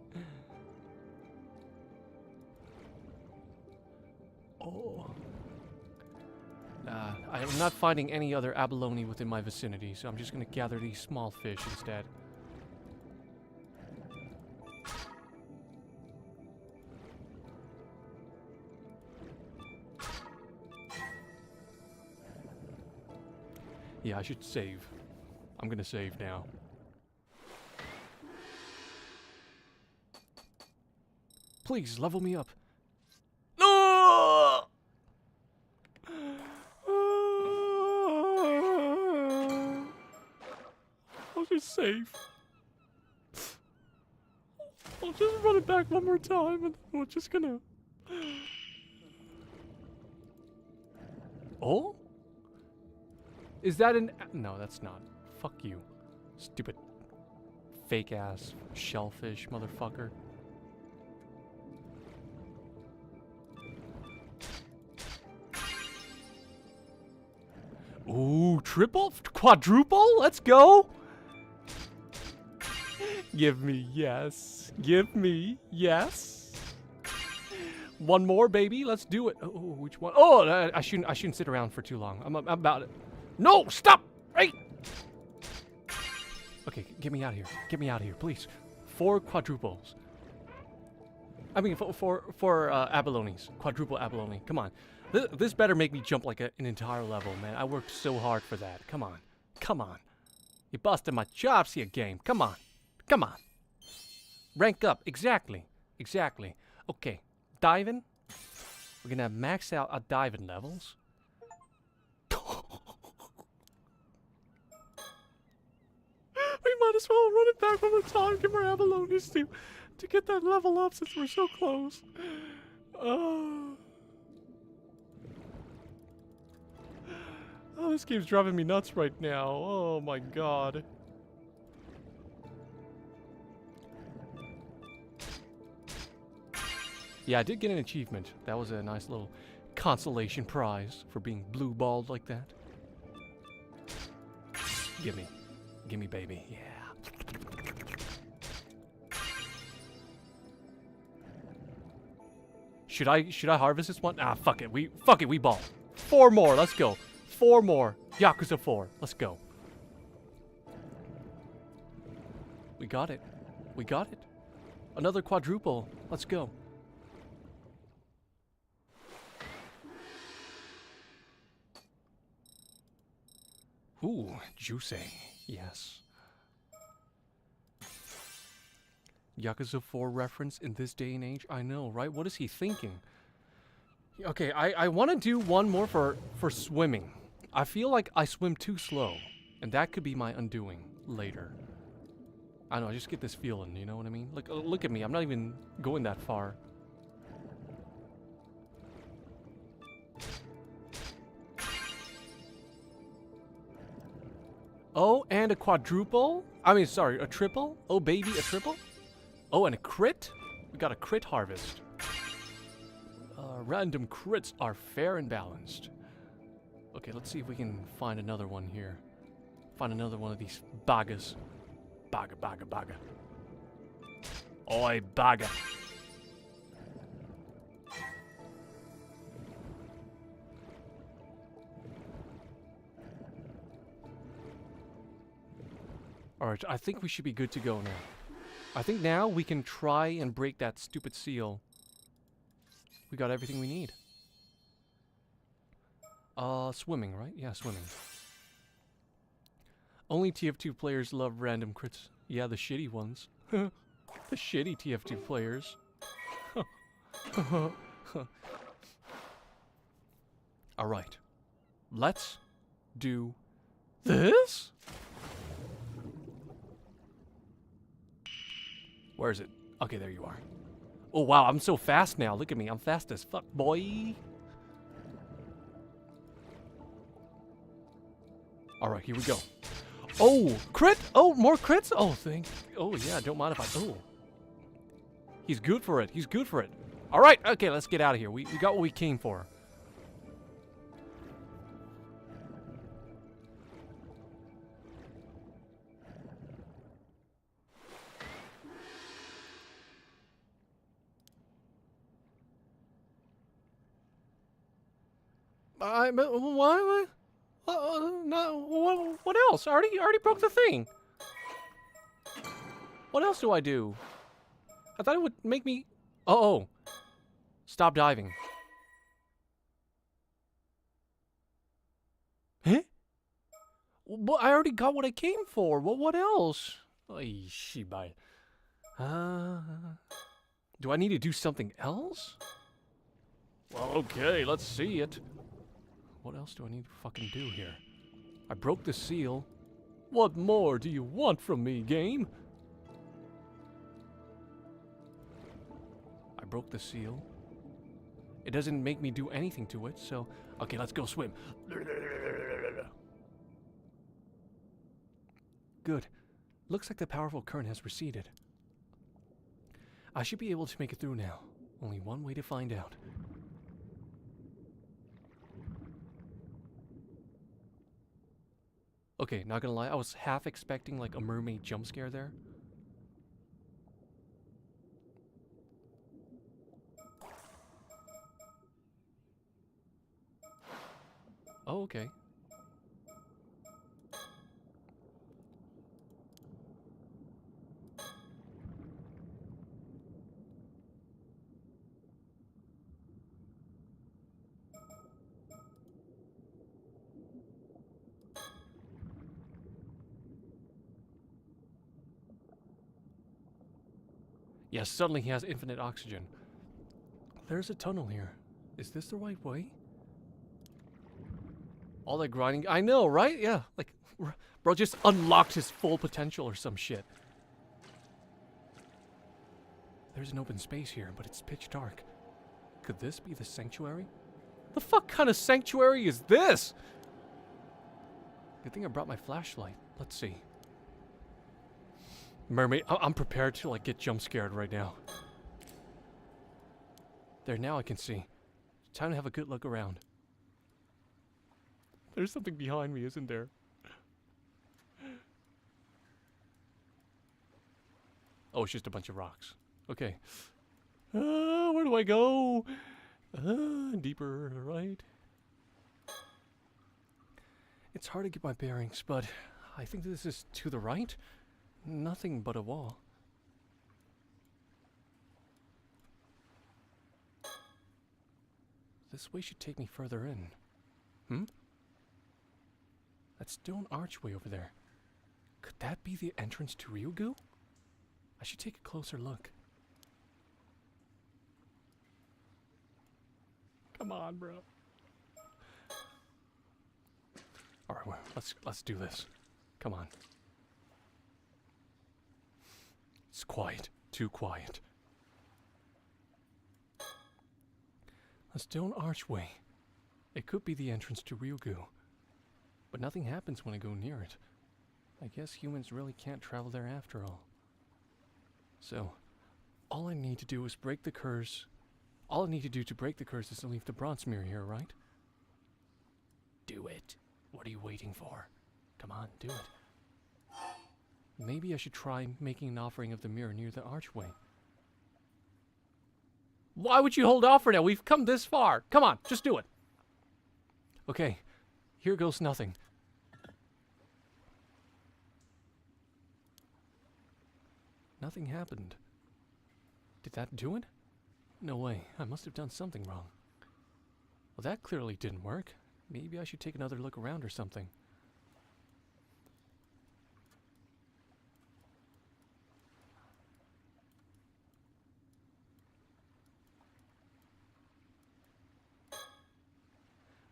Oh. I'm not finding any other abalone within my vicinity, so I'm just going to gather these small fish instead. Yeah, I should save. I'm gonna save now. Please, level me up. No! I'll just save. I'll just run it back one more time, and then we're just gonna... Oh? Is that an... No, that's not. Fuck you. Stupid fake-ass shellfish motherfucker. Ooh, triple? Quadruple? Let's go! Give me yes. Give me yes. One more, baby. Let's do it. Oh, which one? Oh, I shouldn't sit around for too long. I'm about it. No, stop! Hey! Okay, get me out of here. Get me out of here, please. 4 quadruples. I mean, four abalones. Quadruple abalone. Come on. This better make me jump like an entire level, man. I worked so hard for that. Come on. Come on. You busted my chops here, game. Come on. Come on. Rank up. Exactly. Exactly. Okay. Diving. We're gonna max out our diving levels. We might as well run it back one more time. Give our abalones to get that level up since we're so close. Oh, this game's driving me nuts right now. Oh my god. Yeah, I did get an achievement. That was a nice little consolation prize for being blue-balled like that. Gimme. Gimme, baby. Yeah. Should I harvest this one? Ah, fuck it. We ball. 4 more. Let's go. 4 more. Yakuza 4. Let's go. We got it. We got it. Another quadruple. Let's go. Ooh, juicy. Yes. Yakuza 4 reference in this day and age? I know, right? What is he thinking? Okay, I want to do one more for swimming. I feel like I swim too slow, and that could be my undoing later. I don't know, I just get this feeling, you know what I mean? Look at me, I'm not even going that far. Oh, and a quadruple? I mean, sorry, a triple? Oh, baby, a triple? Oh, and a crit? We got a crit harvest. Random crits are fair and balanced. Okay, let's see if we can find another one here. Find another one of these bagas. Baga, baga, baga. Oi, baga. Alright, I think we should be good to go now. I think now we can try and break that stupid seal. We got everything we need. Swimming, right? Yeah, swimming. Only TF2 players love random crits. Yeah, the shitty ones. The shitty TF2 players. Alright. Let's do this? Where is it? Okay, there you are. Oh, wow, I'm so fast now. Look at me. I'm fast as fuck, boy. All right, here we go. Oh, crit. Oh, more crits. Oh, oh, yeah, don't mind if I... Oh. He's good for it. He's good for it. All right, okay, let's get out of here. We got what we came for. Why? No, what else? I already broke the thing. What else do I do? I thought it would make me... Oh. Stop diving. Huh? Well, I already got what I came for. Well, what else? Ay, shibai. Do I need to do something else? Well, okay, let's see it. What else do I need to fucking do here? I broke the seal. What more do you want from me, game? I broke the seal. It doesn't make me do anything to it, so... Okay, let's go swim. Good. Looks like the powerful current has receded. I should be able to make it through now. Only one way to find out. Okay, not gonna lie, I was half expecting like a mermaid jump scare there. Oh, okay. Yes, suddenly he has infinite oxygen. There's a tunnel here. Is this the right way? All that grinding... I know, right? Yeah, like... Bro just unlocked his full potential or some shit. There's an open space here, but it's pitch dark. Could this be the sanctuary? The fuck kind of sanctuary is this? Good thing I brought my flashlight. Let's see. Mermaid, I'm prepared to like get jump scared right now. There, now I can see. Time to have a good look around. There's something behind me, isn't there? Oh, it's just a bunch of rocks. Okay. Where do I go? Deeper, right? It's hard to get my bearings, but I think this is to the right. Nothing but a wall. This way should take me further in. Hmm? That stone archway over there. Could that be the entrance to Ryugu? I should take a closer look. Come on, bro. All right, well, let's do this. Come on. It's quiet. Too quiet. A stone archway. It could be the entrance to Ryugu. But nothing happens when I go near it. I guess humans really can't travel there after all. So, all I need to do is break the curse. All I need to do to break the curse is to leave the bronze mirror here, right? Do it. What are you waiting for? Come on, do it. Maybe I should try making an offering of the mirror near the archway. Why would you hold off for now? We've come this far. Come on, just do it. Okay, here goes nothing. Nothing happened. Did that do it? No way, I must have done something wrong. Well, that clearly didn't work. Maybe I should take another look around or something.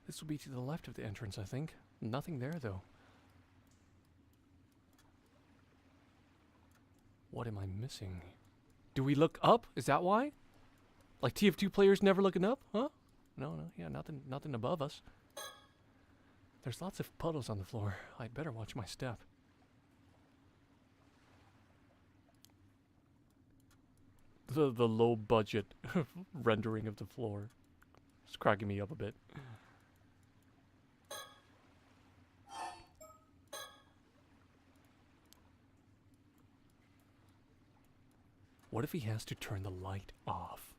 This will be to the left of the entrance, I think. Nothing there, though. What am I missing? Do we look up? Is that why? Like TF2 players never looking up, huh? No, yeah, nothing above us. There's lots of puddles on the floor. I'd better watch my step. The low budget rendering of the floor. It's cracking me up a bit. What if he has to turn the light off?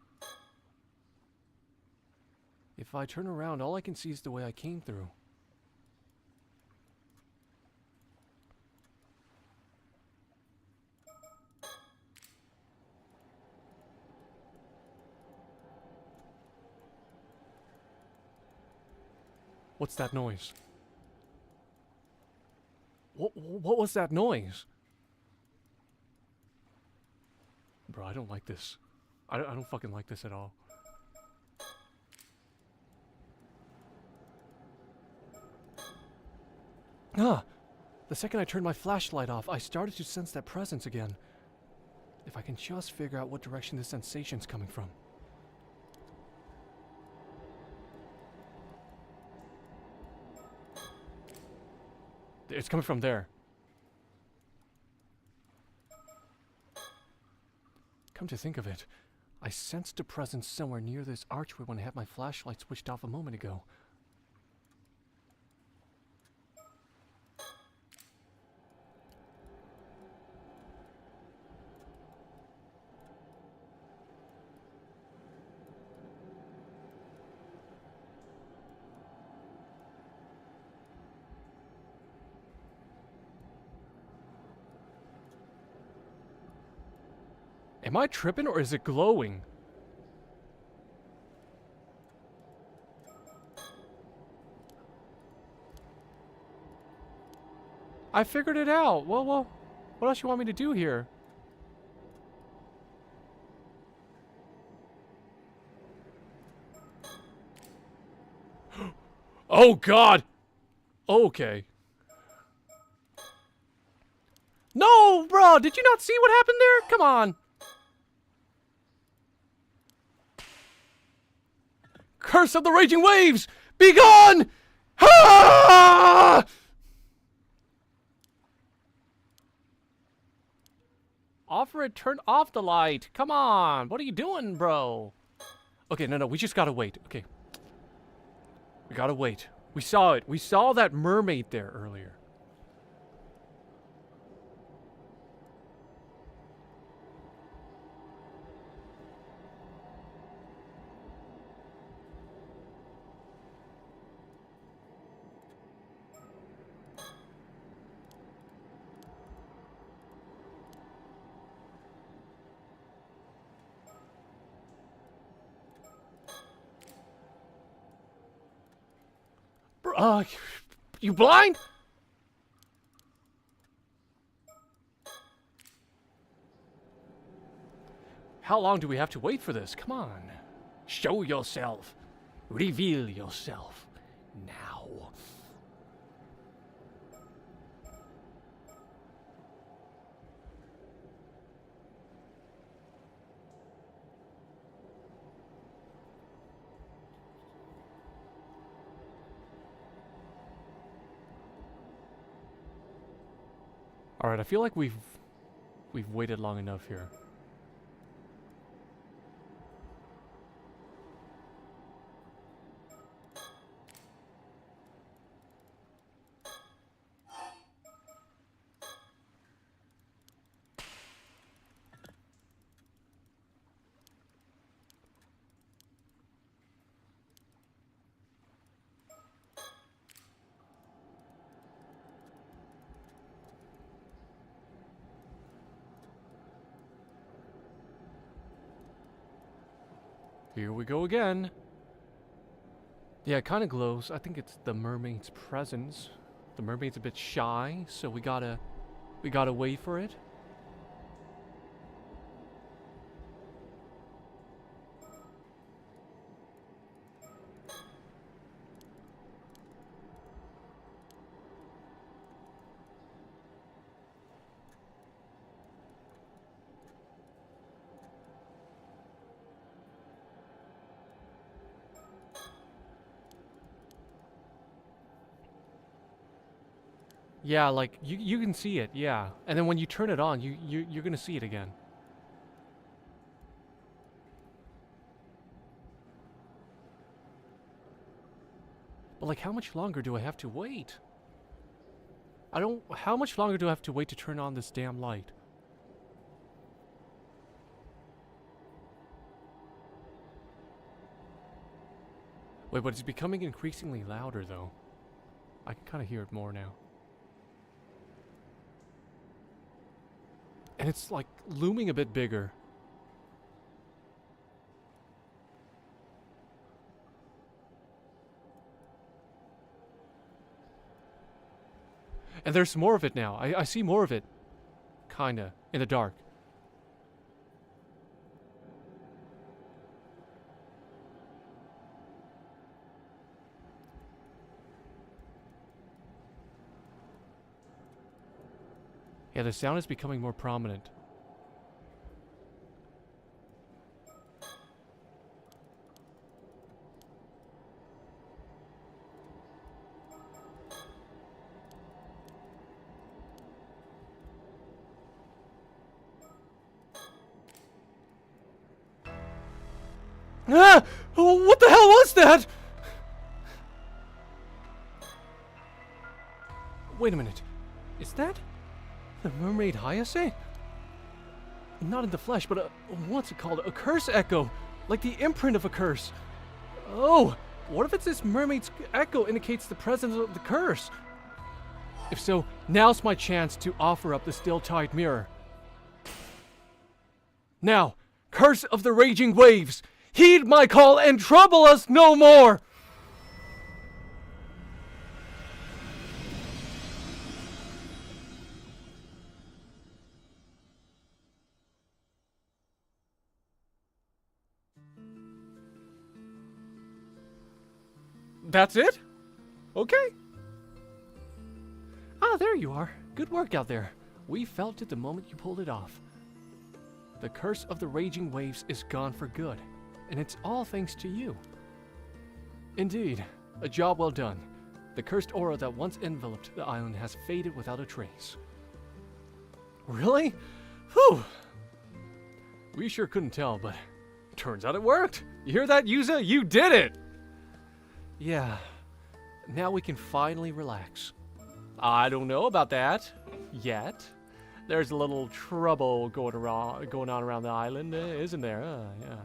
If I turn around, all I can see is the way I came through. What's that noise? What was that noise? Bro, I don't like this. I don't fucking like this at all. Ah! The second I turned my flashlight off, I started to sense that presence again. If I can just figure out what direction this sensation's coming from. It's coming from there. Come to think of it, I sensed a presence somewhere near this archway when I had my flashlight switched off a moment ago. Am I tripping or is it glowing? I figured it out. Well, what else you want me to do here? Oh God! Okay. No, bro! Did you not see what happened there? Come on! Curse of the raging waves! Be gone! Ah! Offer it, turn off the light. Come on. What are you doing, bro? Okay, no, we just gotta wait. Okay. We gotta wait. We saw it. We saw that mermaid there earlier. You blind? How long do we have to wait for this? Come on. Show yourself. Reveal yourself. Now. All right, I feel like we've waited long enough here. Here we go again. Yeah, it kind of glows. I think it's the mermaid's presence. The mermaid's a bit shy, so we gotta wait for it. Yeah, like, you can see it, yeah. And then when you turn it on, you're gonna see it again. But, like, how much longer do I have to wait? How much longer do I have to wait to turn on this damn light? Wait, but it's becoming increasingly louder, though. I can kind of hear it more now. And it's, like, looming a bit bigger. And there's more of it now. I see more of it. Kinda. In the dark. Yeah, the sound is becoming more prominent. Ah! Oh, what the hell was that? Wait a minute. Is that the mermaid Hayase? Not in the flesh, but what's it called? A curse echo. Like the imprint of a curse. Oh, what if it's this mermaid's echo indicates the presence of the curse? If so, now's my chance to offer up the still tide mirror. Now, curse of the raging waves, heed my call and trouble us no more! That's it? Okay. Ah, there you are. Good work out there. We felt it the moment you pulled it off. The curse of the raging waves is gone for good, and it's all thanks to you. Indeed, a job well done. The cursed aura that once enveloped the island has faded without a trace. Really? Whew! We sure couldn't tell, but turns out it worked. You hear that, Yuza? You did it! Yeah. Now we can finally relax. I don't know about that. Yet. There's a little trouble going on around the island, isn't there? Yeah.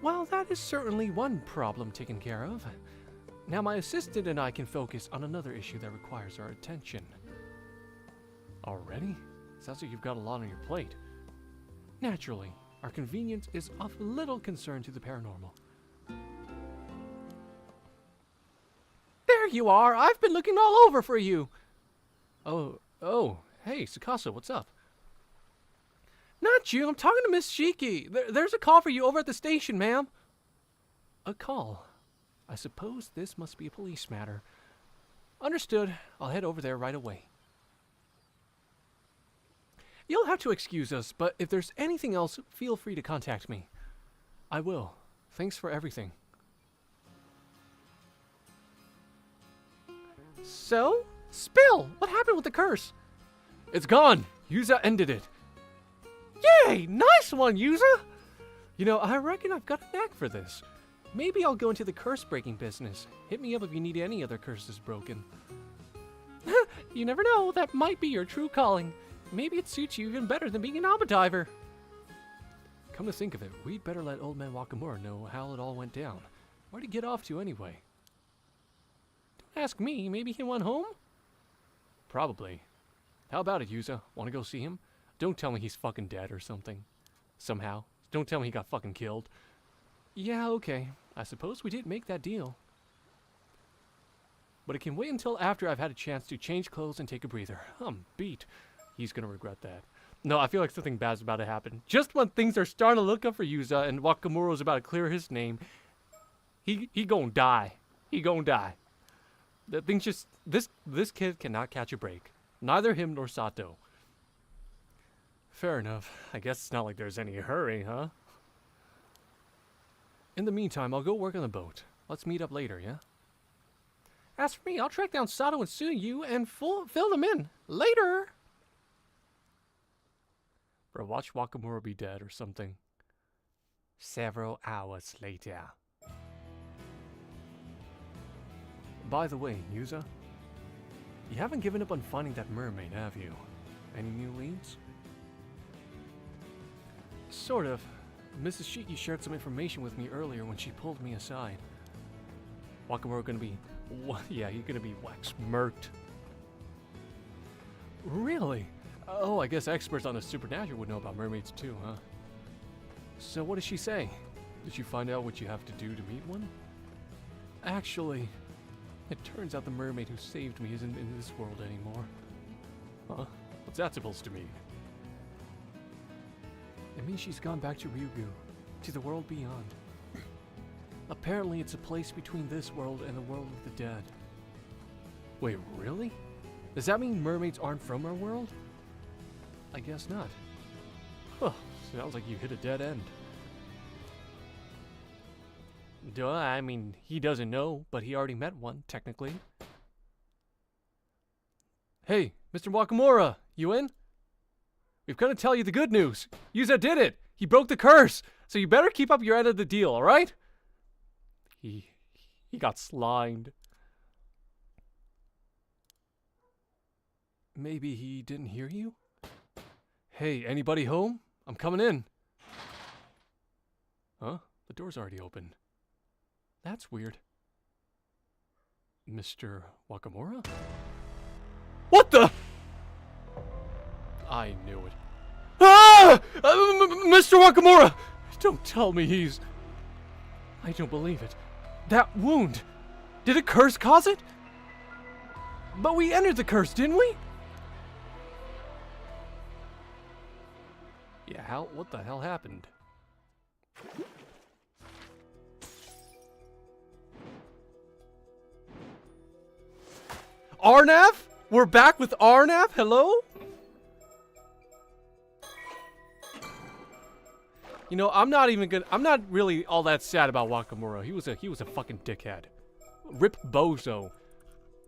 Well, that is certainly one problem taken care of. Now my assistant and I can focus on another issue that requires our attention. Already? Sounds like you've got a lot on your plate. Naturally, our convenience is of little concern to the paranormal. There you are! I've been looking all over for you! Oh, hey, Tsukasa, what's up? Not you, I'm talking to Miss Shiki. There's a call for you over at the station, ma'am. A call? I suppose this must be a police matter. Understood. I'll head over there right away. You'll have to excuse us, but if there's anything else, feel free to contact me. I will. Thanks for everything. So? Spill! What happened with the curse? It's gone! Yuza ended it. Yay! Nice one, Yuza! You know, I reckon I've got a knack for this. Maybe I'll go into the curse-breaking business. Hit me up if you need any other curses broken. You never know, that might be your true calling. Maybe it suits you even better than being an Aba diver. Come to think of it, we'd better let Old Man Wakamura know how it all went down. Where'd he get off to anyway? Don't ask me, maybe he went home? Probably. How about it, Yuza? Want to go see him? Don't tell me he's fucking dead or something. Somehow. Don't tell me he got fucking killed. Yeah, okay. I suppose we did make that deal. But it can wait until after I've had a chance to change clothes and take a breather. I'm beat. He's gonna regret that. No, I feel like something bad's about to happen. Just when things are starting to look up for Yuza and Wakamuro's about to clear his name, he gonna die. He gonna die. The thing's just... This kid cannot catch a break. Neither him nor Sato. Fair enough. I guess it's not like there's any hurry, huh? In the meantime, I'll go work on the boat. Let's meet up later, yeah? As for me, I'll track down Sato and Tsuyu and fill them in. Later! Bro, watch Wakamura be dead or something. Several hours later. By the way, Yuza, you haven't given up on finding that mermaid, have you? Any new leads? Sort of. Mrs. Shiki shared some information with me earlier when she pulled me aside. Wakamura gonna be... yeah, he's gonna be wax-murked. Really? Oh, I guess experts on the supernatural would know about mermaids too, huh? So what does she say? Did you find out what you have to do to meet one? Actually, it turns out the mermaid who saved me isn't in this world anymore. Huh? What's that supposed to mean? It means she's gone back to Ryugu, to the world beyond. Apparently it's a place between this world and the world of the dead. Wait, really? Does that mean mermaids aren't from our world? I guess not. Huh, sounds like you hit a dead end. Duh, I mean, he doesn't know, but he already met one, technically. Hey, Mr. Wakamura, you in? We've come to tell you the good news. Yuza did it! He broke the curse! So you better keep up your end of the deal, alright? He got slimed. Maybe he didn't hear you? Hey, anybody home? I'm coming in. Huh? The door's already open. That's weird. Mr. Wakamura? What the? I knew it. Ah! Mr. Wakamura! Don't tell me he's... I don't believe it. That wound! Did a curse cause it? But we entered the curse, didn't we? Yeah, what the hell happened? Arnav? We're back with Arnav? Hello? You know, I'm not really all that sad about Wakamura. He was a fucking dickhead. Rip Bozo.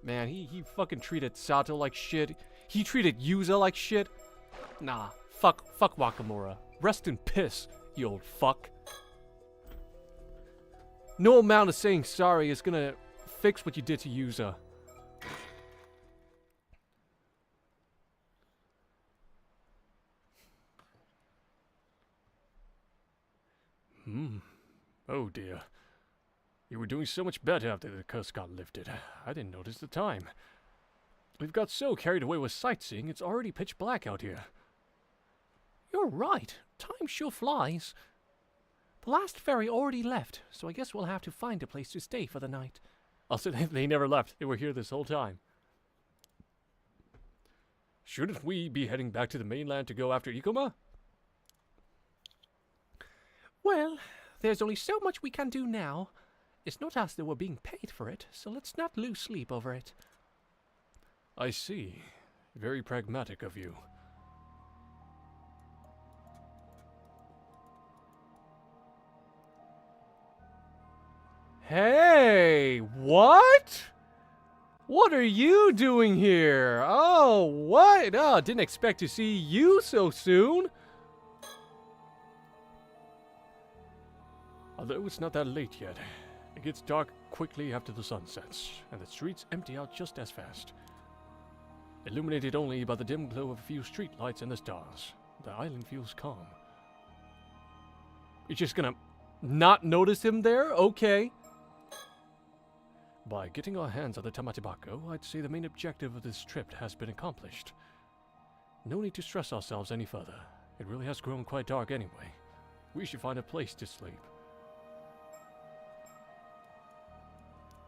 Man, he fucking treated Sato like shit. He treated Yuza like shit. Nah, fuck Wakamura. Rest in piss, you old fuck. No amount of saying sorry is gonna fix what you did to Yuza. Oh dear. You were doing so much better after the curse got lifted. I didn't notice the time. We've got so carried away with sightseeing, it's already pitch black out here. You're right. Time sure flies. The last ferry already left, so I guess we'll have to find a place to stay for the night. Also, they never left. They were here this whole time. Shouldn't we be heading back to the mainland to go after Ikoma? Well, there's only so much we can do now. It's not as though we're being paid for it, so let's not lose sleep over it. I see. Very pragmatic of you. Hey, what? What are you doing here? Oh, what? Oh, didn't expect to see you so soon. Although it's not that late yet. It gets dark quickly after the sun sets, and the streets empty out just as fast. Illuminated only by the dim glow of a few street lights and the stars, the island feels calm. You're just gonna not notice him there? Okay. By getting our hands on the Tamatibako, I'd say the main objective of this trip has been accomplished. No need to stress ourselves any further. It really has grown quite dark anyway. We should find a place to sleep.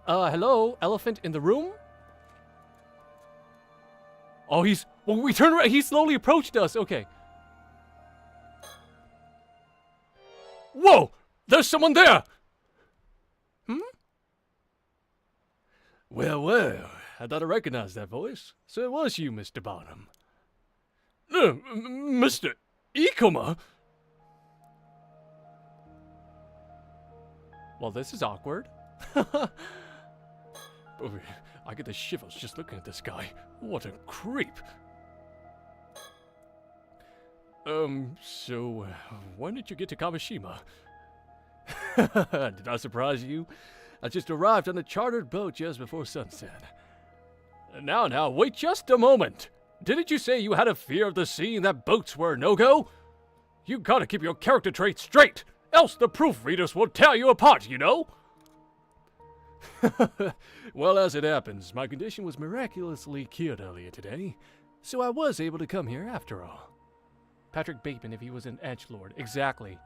Hello? Elephant in the room? Oh, well, we turned around. He slowly approached us. Okay. Whoa! There's someone there! Well, I thought I recognized that voice. So it was you, Mr. Barnum. Mr. Ikoma? Well, this is awkward. I get the shivers just looking at this guy. What a creep. So, when did you get to Kamishima? Did I surprise you? I just arrived on a chartered boat just before sunset. Now, wait just a moment. Didn't you say you had a fear of the sea and that boats were a no-go? You gotta keep your character traits straight, else the proofreaders will tear you apart, you know? Well, as it happens, my condition was miraculously cured earlier today, so I was able to come here after all. Patrick Bateman if he was an edgelord. Exactly.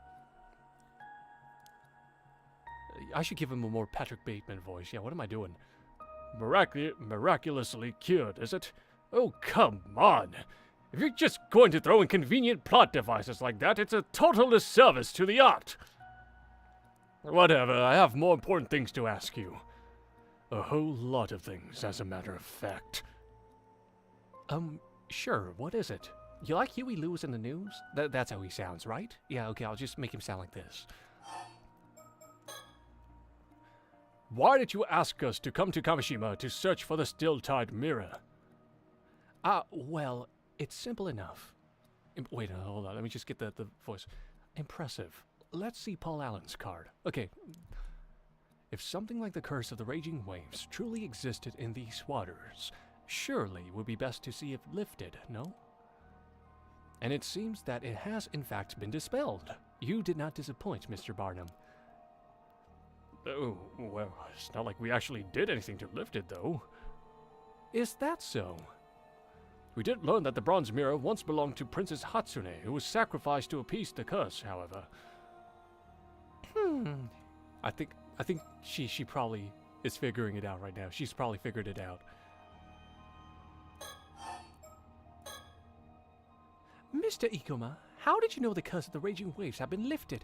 I should give him a more Patrick Bateman voice. Yeah, what am I doing? Miraculously cured, is it? Oh, come on. If you're just going to throw in convenient plot devices like that, it's a total disservice to the art. Whatever, I have more important things to ask you. A whole lot of things, as a matter of fact. Sure, what is it? You like Huey Lewis in the news? That's how he sounds, right? Yeah, okay, I'll just make him sound like this. Why did you ask us to come to Kamishima to search for the still-tide mirror? Well, it's simple enough. Wait, hold on, let me just get the voice. Impressive. Let's see Paul Allen's card. Okay. If something like the curse of the raging waves truly existed in these waters, surely it would be best to see it lifted, no? And it seems that it has in fact been dispelled. You did not disappoint, Mr. Barnum. Oh, well, it's not like we actually did anything to lift it, though. Is that so? We did learn that the bronze mirror once belonged to Princess Hatsune, who was sacrificed to appease the curse, however. I think she probably is figuring it out right now. She's probably figured it out. Mr. Ikuma, how did you know the curse of the raging waves have been lifted?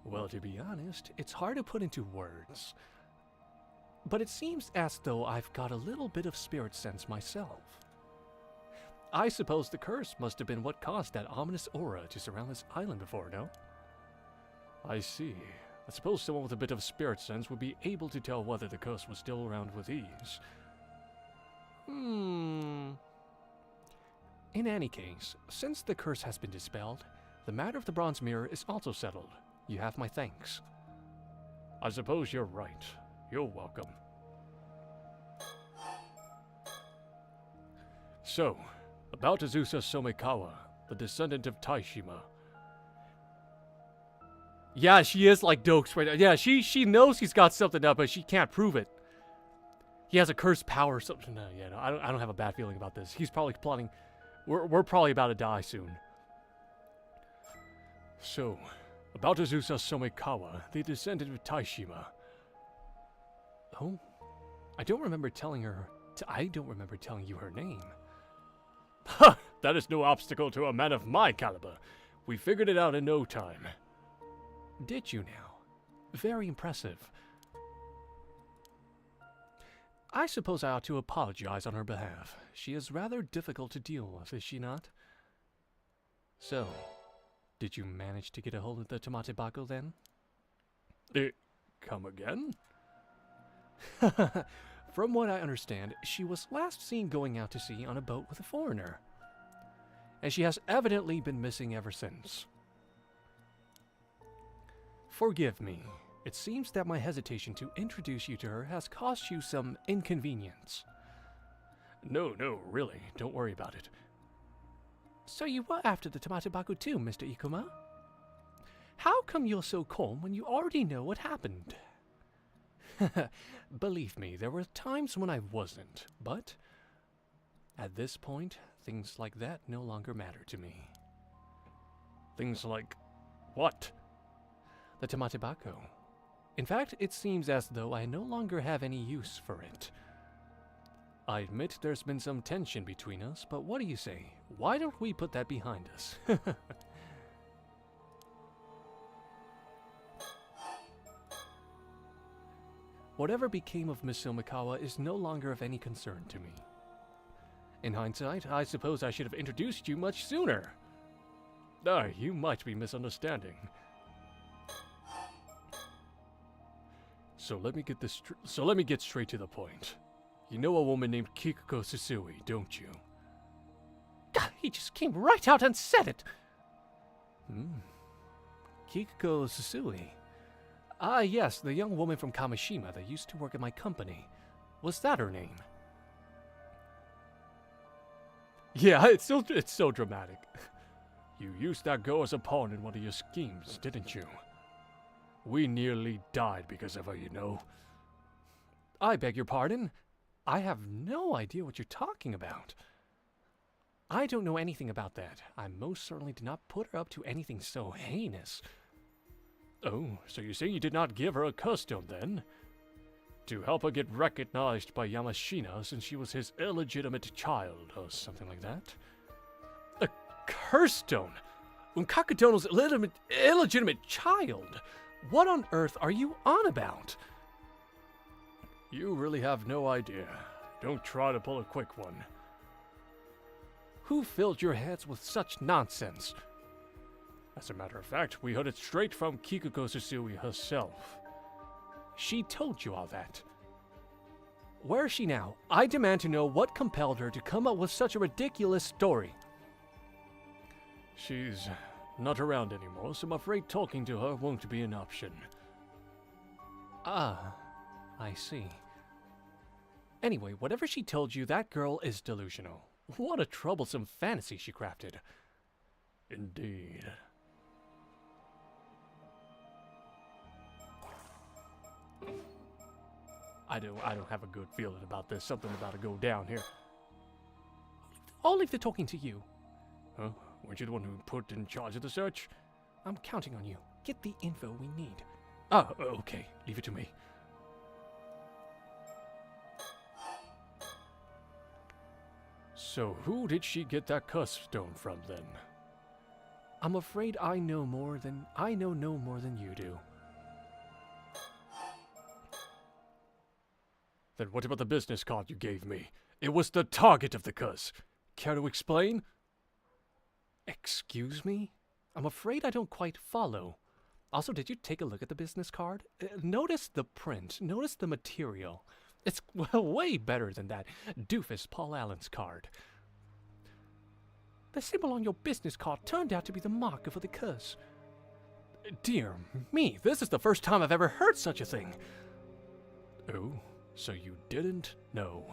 Well, to be honest, it's hard to put into words. But it seems as though I've got a little bit of spirit sense myself. I suppose the curse must have been what caused that ominous aura to surround this island before, no? I see. I suppose someone with a bit of spirit sense would be able to tell whether the curse was still around with ease. In any case, since the curse has been dispelled, the matter of the bronze mirror is also settled. You have my thanks. I suppose you're right. You're welcome. So, about Azusa Somekawa, the descendant of Taishima. Yeah, she is like Dokes right now. Yeah, she knows he's got something up, but she can't prove it. He has a cursed power or something. No, I don't have a bad feeling about this. He's probably plotting. We're probably about to die soon. So, about Azusa Somekawa, the descendant of Taishima. Oh, I don't remember telling you her name. Ha! That is no obstacle to a man of my caliber. We figured it out in no time. Did you now? Very impressive. I suppose I ought to apologize on her behalf. She is rather difficult to deal with, is she not? So, did you manage to get a hold of the Tamate Bako then? Come again? From what I understand, she was last seen going out to sea on a boat with a foreigner. And she has evidently been missing ever since. Forgive me. It seems that my hesitation to introduce you to her has caused you some inconvenience. No, really. Don't worry about it. So you were after the Tamate Bako too, Mr. Ikuma? How come you're so calm when you already know what happened? Believe me, there were times when I wasn't, but at this point, things like that no longer matter to me. Things like what? The Tamate Bako. In fact, it seems as though I no longer have any use for it. I admit there's been some tension between us, but what do you say? Why don't we put that behind us? Whatever became of Miss Somekawa is no longer of any concern to me. In hindsight, I suppose I should have introduced you much sooner. You might be misunderstanding. So let me get straight to the point. You know a woman named Kikuko Susui, don't you? God, he just came right out and said it. Kikuko Susui. Ah, yes, the young woman from Kamishima that used to work at my company. Was that her name? Yeah, it's so dramatic. You used that girl as a pawn in one of your schemes, didn't you? We nearly died because of her, you know. I beg your pardon? I have no idea what you're talking about. I don't know anything about that. I most certainly did not put her up to anything so heinous. Oh, so you're saying you did not give her a curse stone, then? To help her get recognized by Yamashina since she was his illegitimate child, or something like that? A curse stone? Unkakadono's illegitimate child? What on earth are you on about? You really have no idea. Don't try to pull a quick one. Who filled your heads with such nonsense? As a matter of fact, we heard it straight from Kikuko Susui herself. She told you all that. Where is she now? I demand to know what compelled her to come up with such a ridiculous story. She's not around anymore, so I'm afraid talking to her won't be an option. Ah, I see. Anyway, whatever she told you, that girl is delusional. What a troublesome fantasy she crafted. Indeed. I don't have a good feeling about this. Something about to go down here. I'll leave the talking to you. Huh? Weren't you the one who put in charge of the search? I'm counting on you. Get the info we need. Ah, okay. Leave it to me. So who did she get that curse stone from, then? I'm afraid I know no more than you do. Then what about the business card you gave me? It was the target of the curse. Care to explain? Excuse me? I'm afraid I don't quite follow. Also, did you take a look at the business card? Notice the print. Notice the material. It's way better than that doofus Paul Allen's card. The symbol on your business card turned out to be the marker for the curse. Dear me, this is the first time I've ever heard such a thing. Oh, so you didn't know?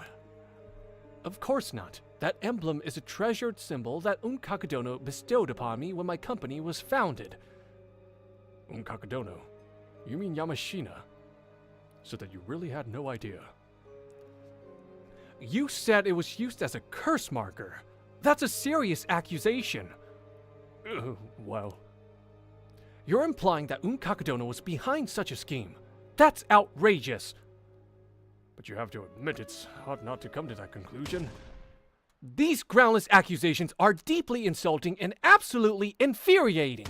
Of course not. That emblem is a treasured symbol that Unkakadono bestowed upon me when my company was founded. Unkakadono? You mean Yamashina? So that you really had no idea. You said it was used as a curse marker. That's a serious accusation. Well... You're implying that Unkakadono was behind such a scheme. That's outrageous. But you have to admit it's hard not to come to that conclusion. These groundless accusations are deeply insulting and absolutely infuriating.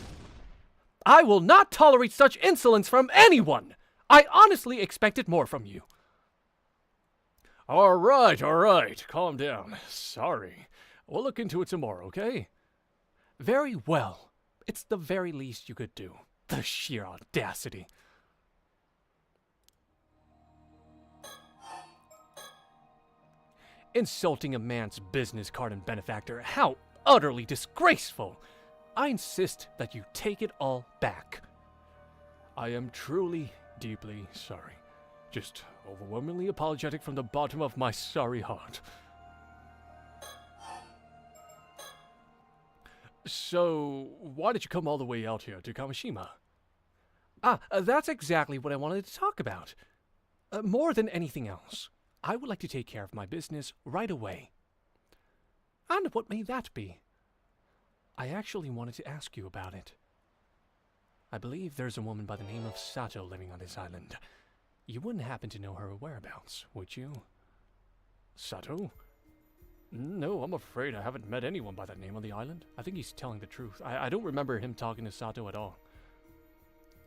I will not tolerate such insolence from anyone. I honestly expected more from you. All right. Calm down. Sorry. We'll look into it some more, okay? Very well. It's the very least you could do. The sheer audacity. Insulting a man's business card and benefactor. How utterly disgraceful. I insist that you take it all back. I am truly, deeply sorry. Just overwhelmingly apologetic from the bottom of my sorry heart. So, why did you come all the way out here to Kamishima? That's exactly what I wanted to talk about. More than anything else, I would like to take care of my business right away. And what may that be? I actually wanted to ask you about it. I believe there's a woman by the name of Sato living on this island. You wouldn't happen to know her whereabouts, would you? Sato? No, I'm afraid I haven't met anyone by that name on the island. I think he's telling the truth. I don't remember him talking to Sato at all.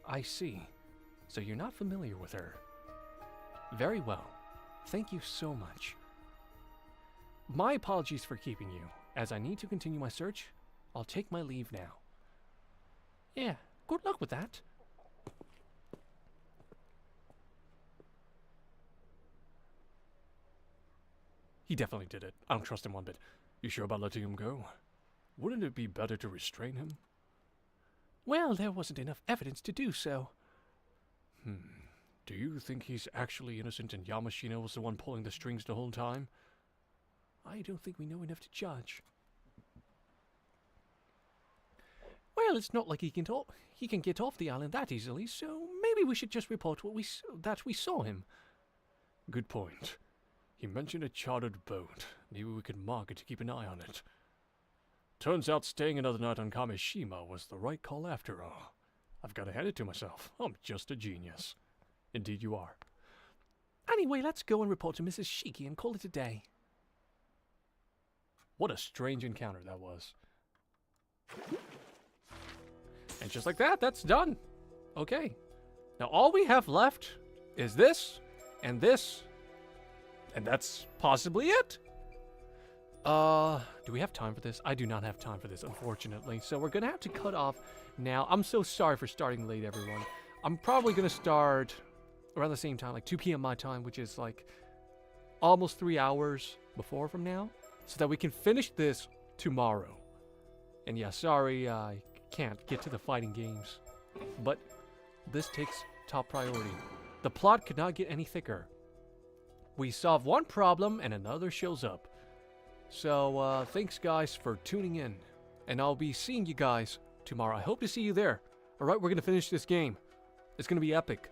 I see. So you're not familiar with her. Very well. Thank you so much. My apologies for keeping you. As I need to continue my search, I'll take my leave now. Yeah, good luck with that. He definitely did it. I don't trust him one bit. You sure about letting him go? Wouldn't it be better to restrain him? Well, there wasn't enough evidence to do so. Do you think he's actually innocent and Yamashina was the one pulling the strings the whole time? I don't think we know enough to judge. Well, it's not like he can get off the island that easily, so maybe we should just report that we saw him. Good point. He mentioned a chartered boat. Maybe we could mark it to keep an eye on it. Turns out staying another night on Kamishima was the right call after all. I've got to hand it to myself. I'm just a genius. Indeed you are. Anyway, let's go and report to Mrs. Shiki and call it a day. What a strange encounter that was. And just like that, that's done. Okay. Now all we have left is this, and that's possibly it. Do we have time for this? I do not have time for this, unfortunately. So we're gonna have to cut off now. I'm so sorry for starting late, everyone. I'm probably gonna start around the same time, like 2 p.m. my time, which is like almost 3 hours before from now, so that we can finish this tomorrow. And yeah, sorry, I can't get to the fighting games, but this takes top priority. The plot could not get any thicker. We solve one problem and another shows up. So, thanks guys for tuning in, and I'll be seeing you guys tomorrow. I hope to see you there. Alright, we're gonna finish this game. It's gonna be epic.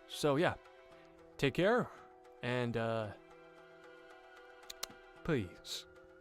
So yeah, take care, and peace.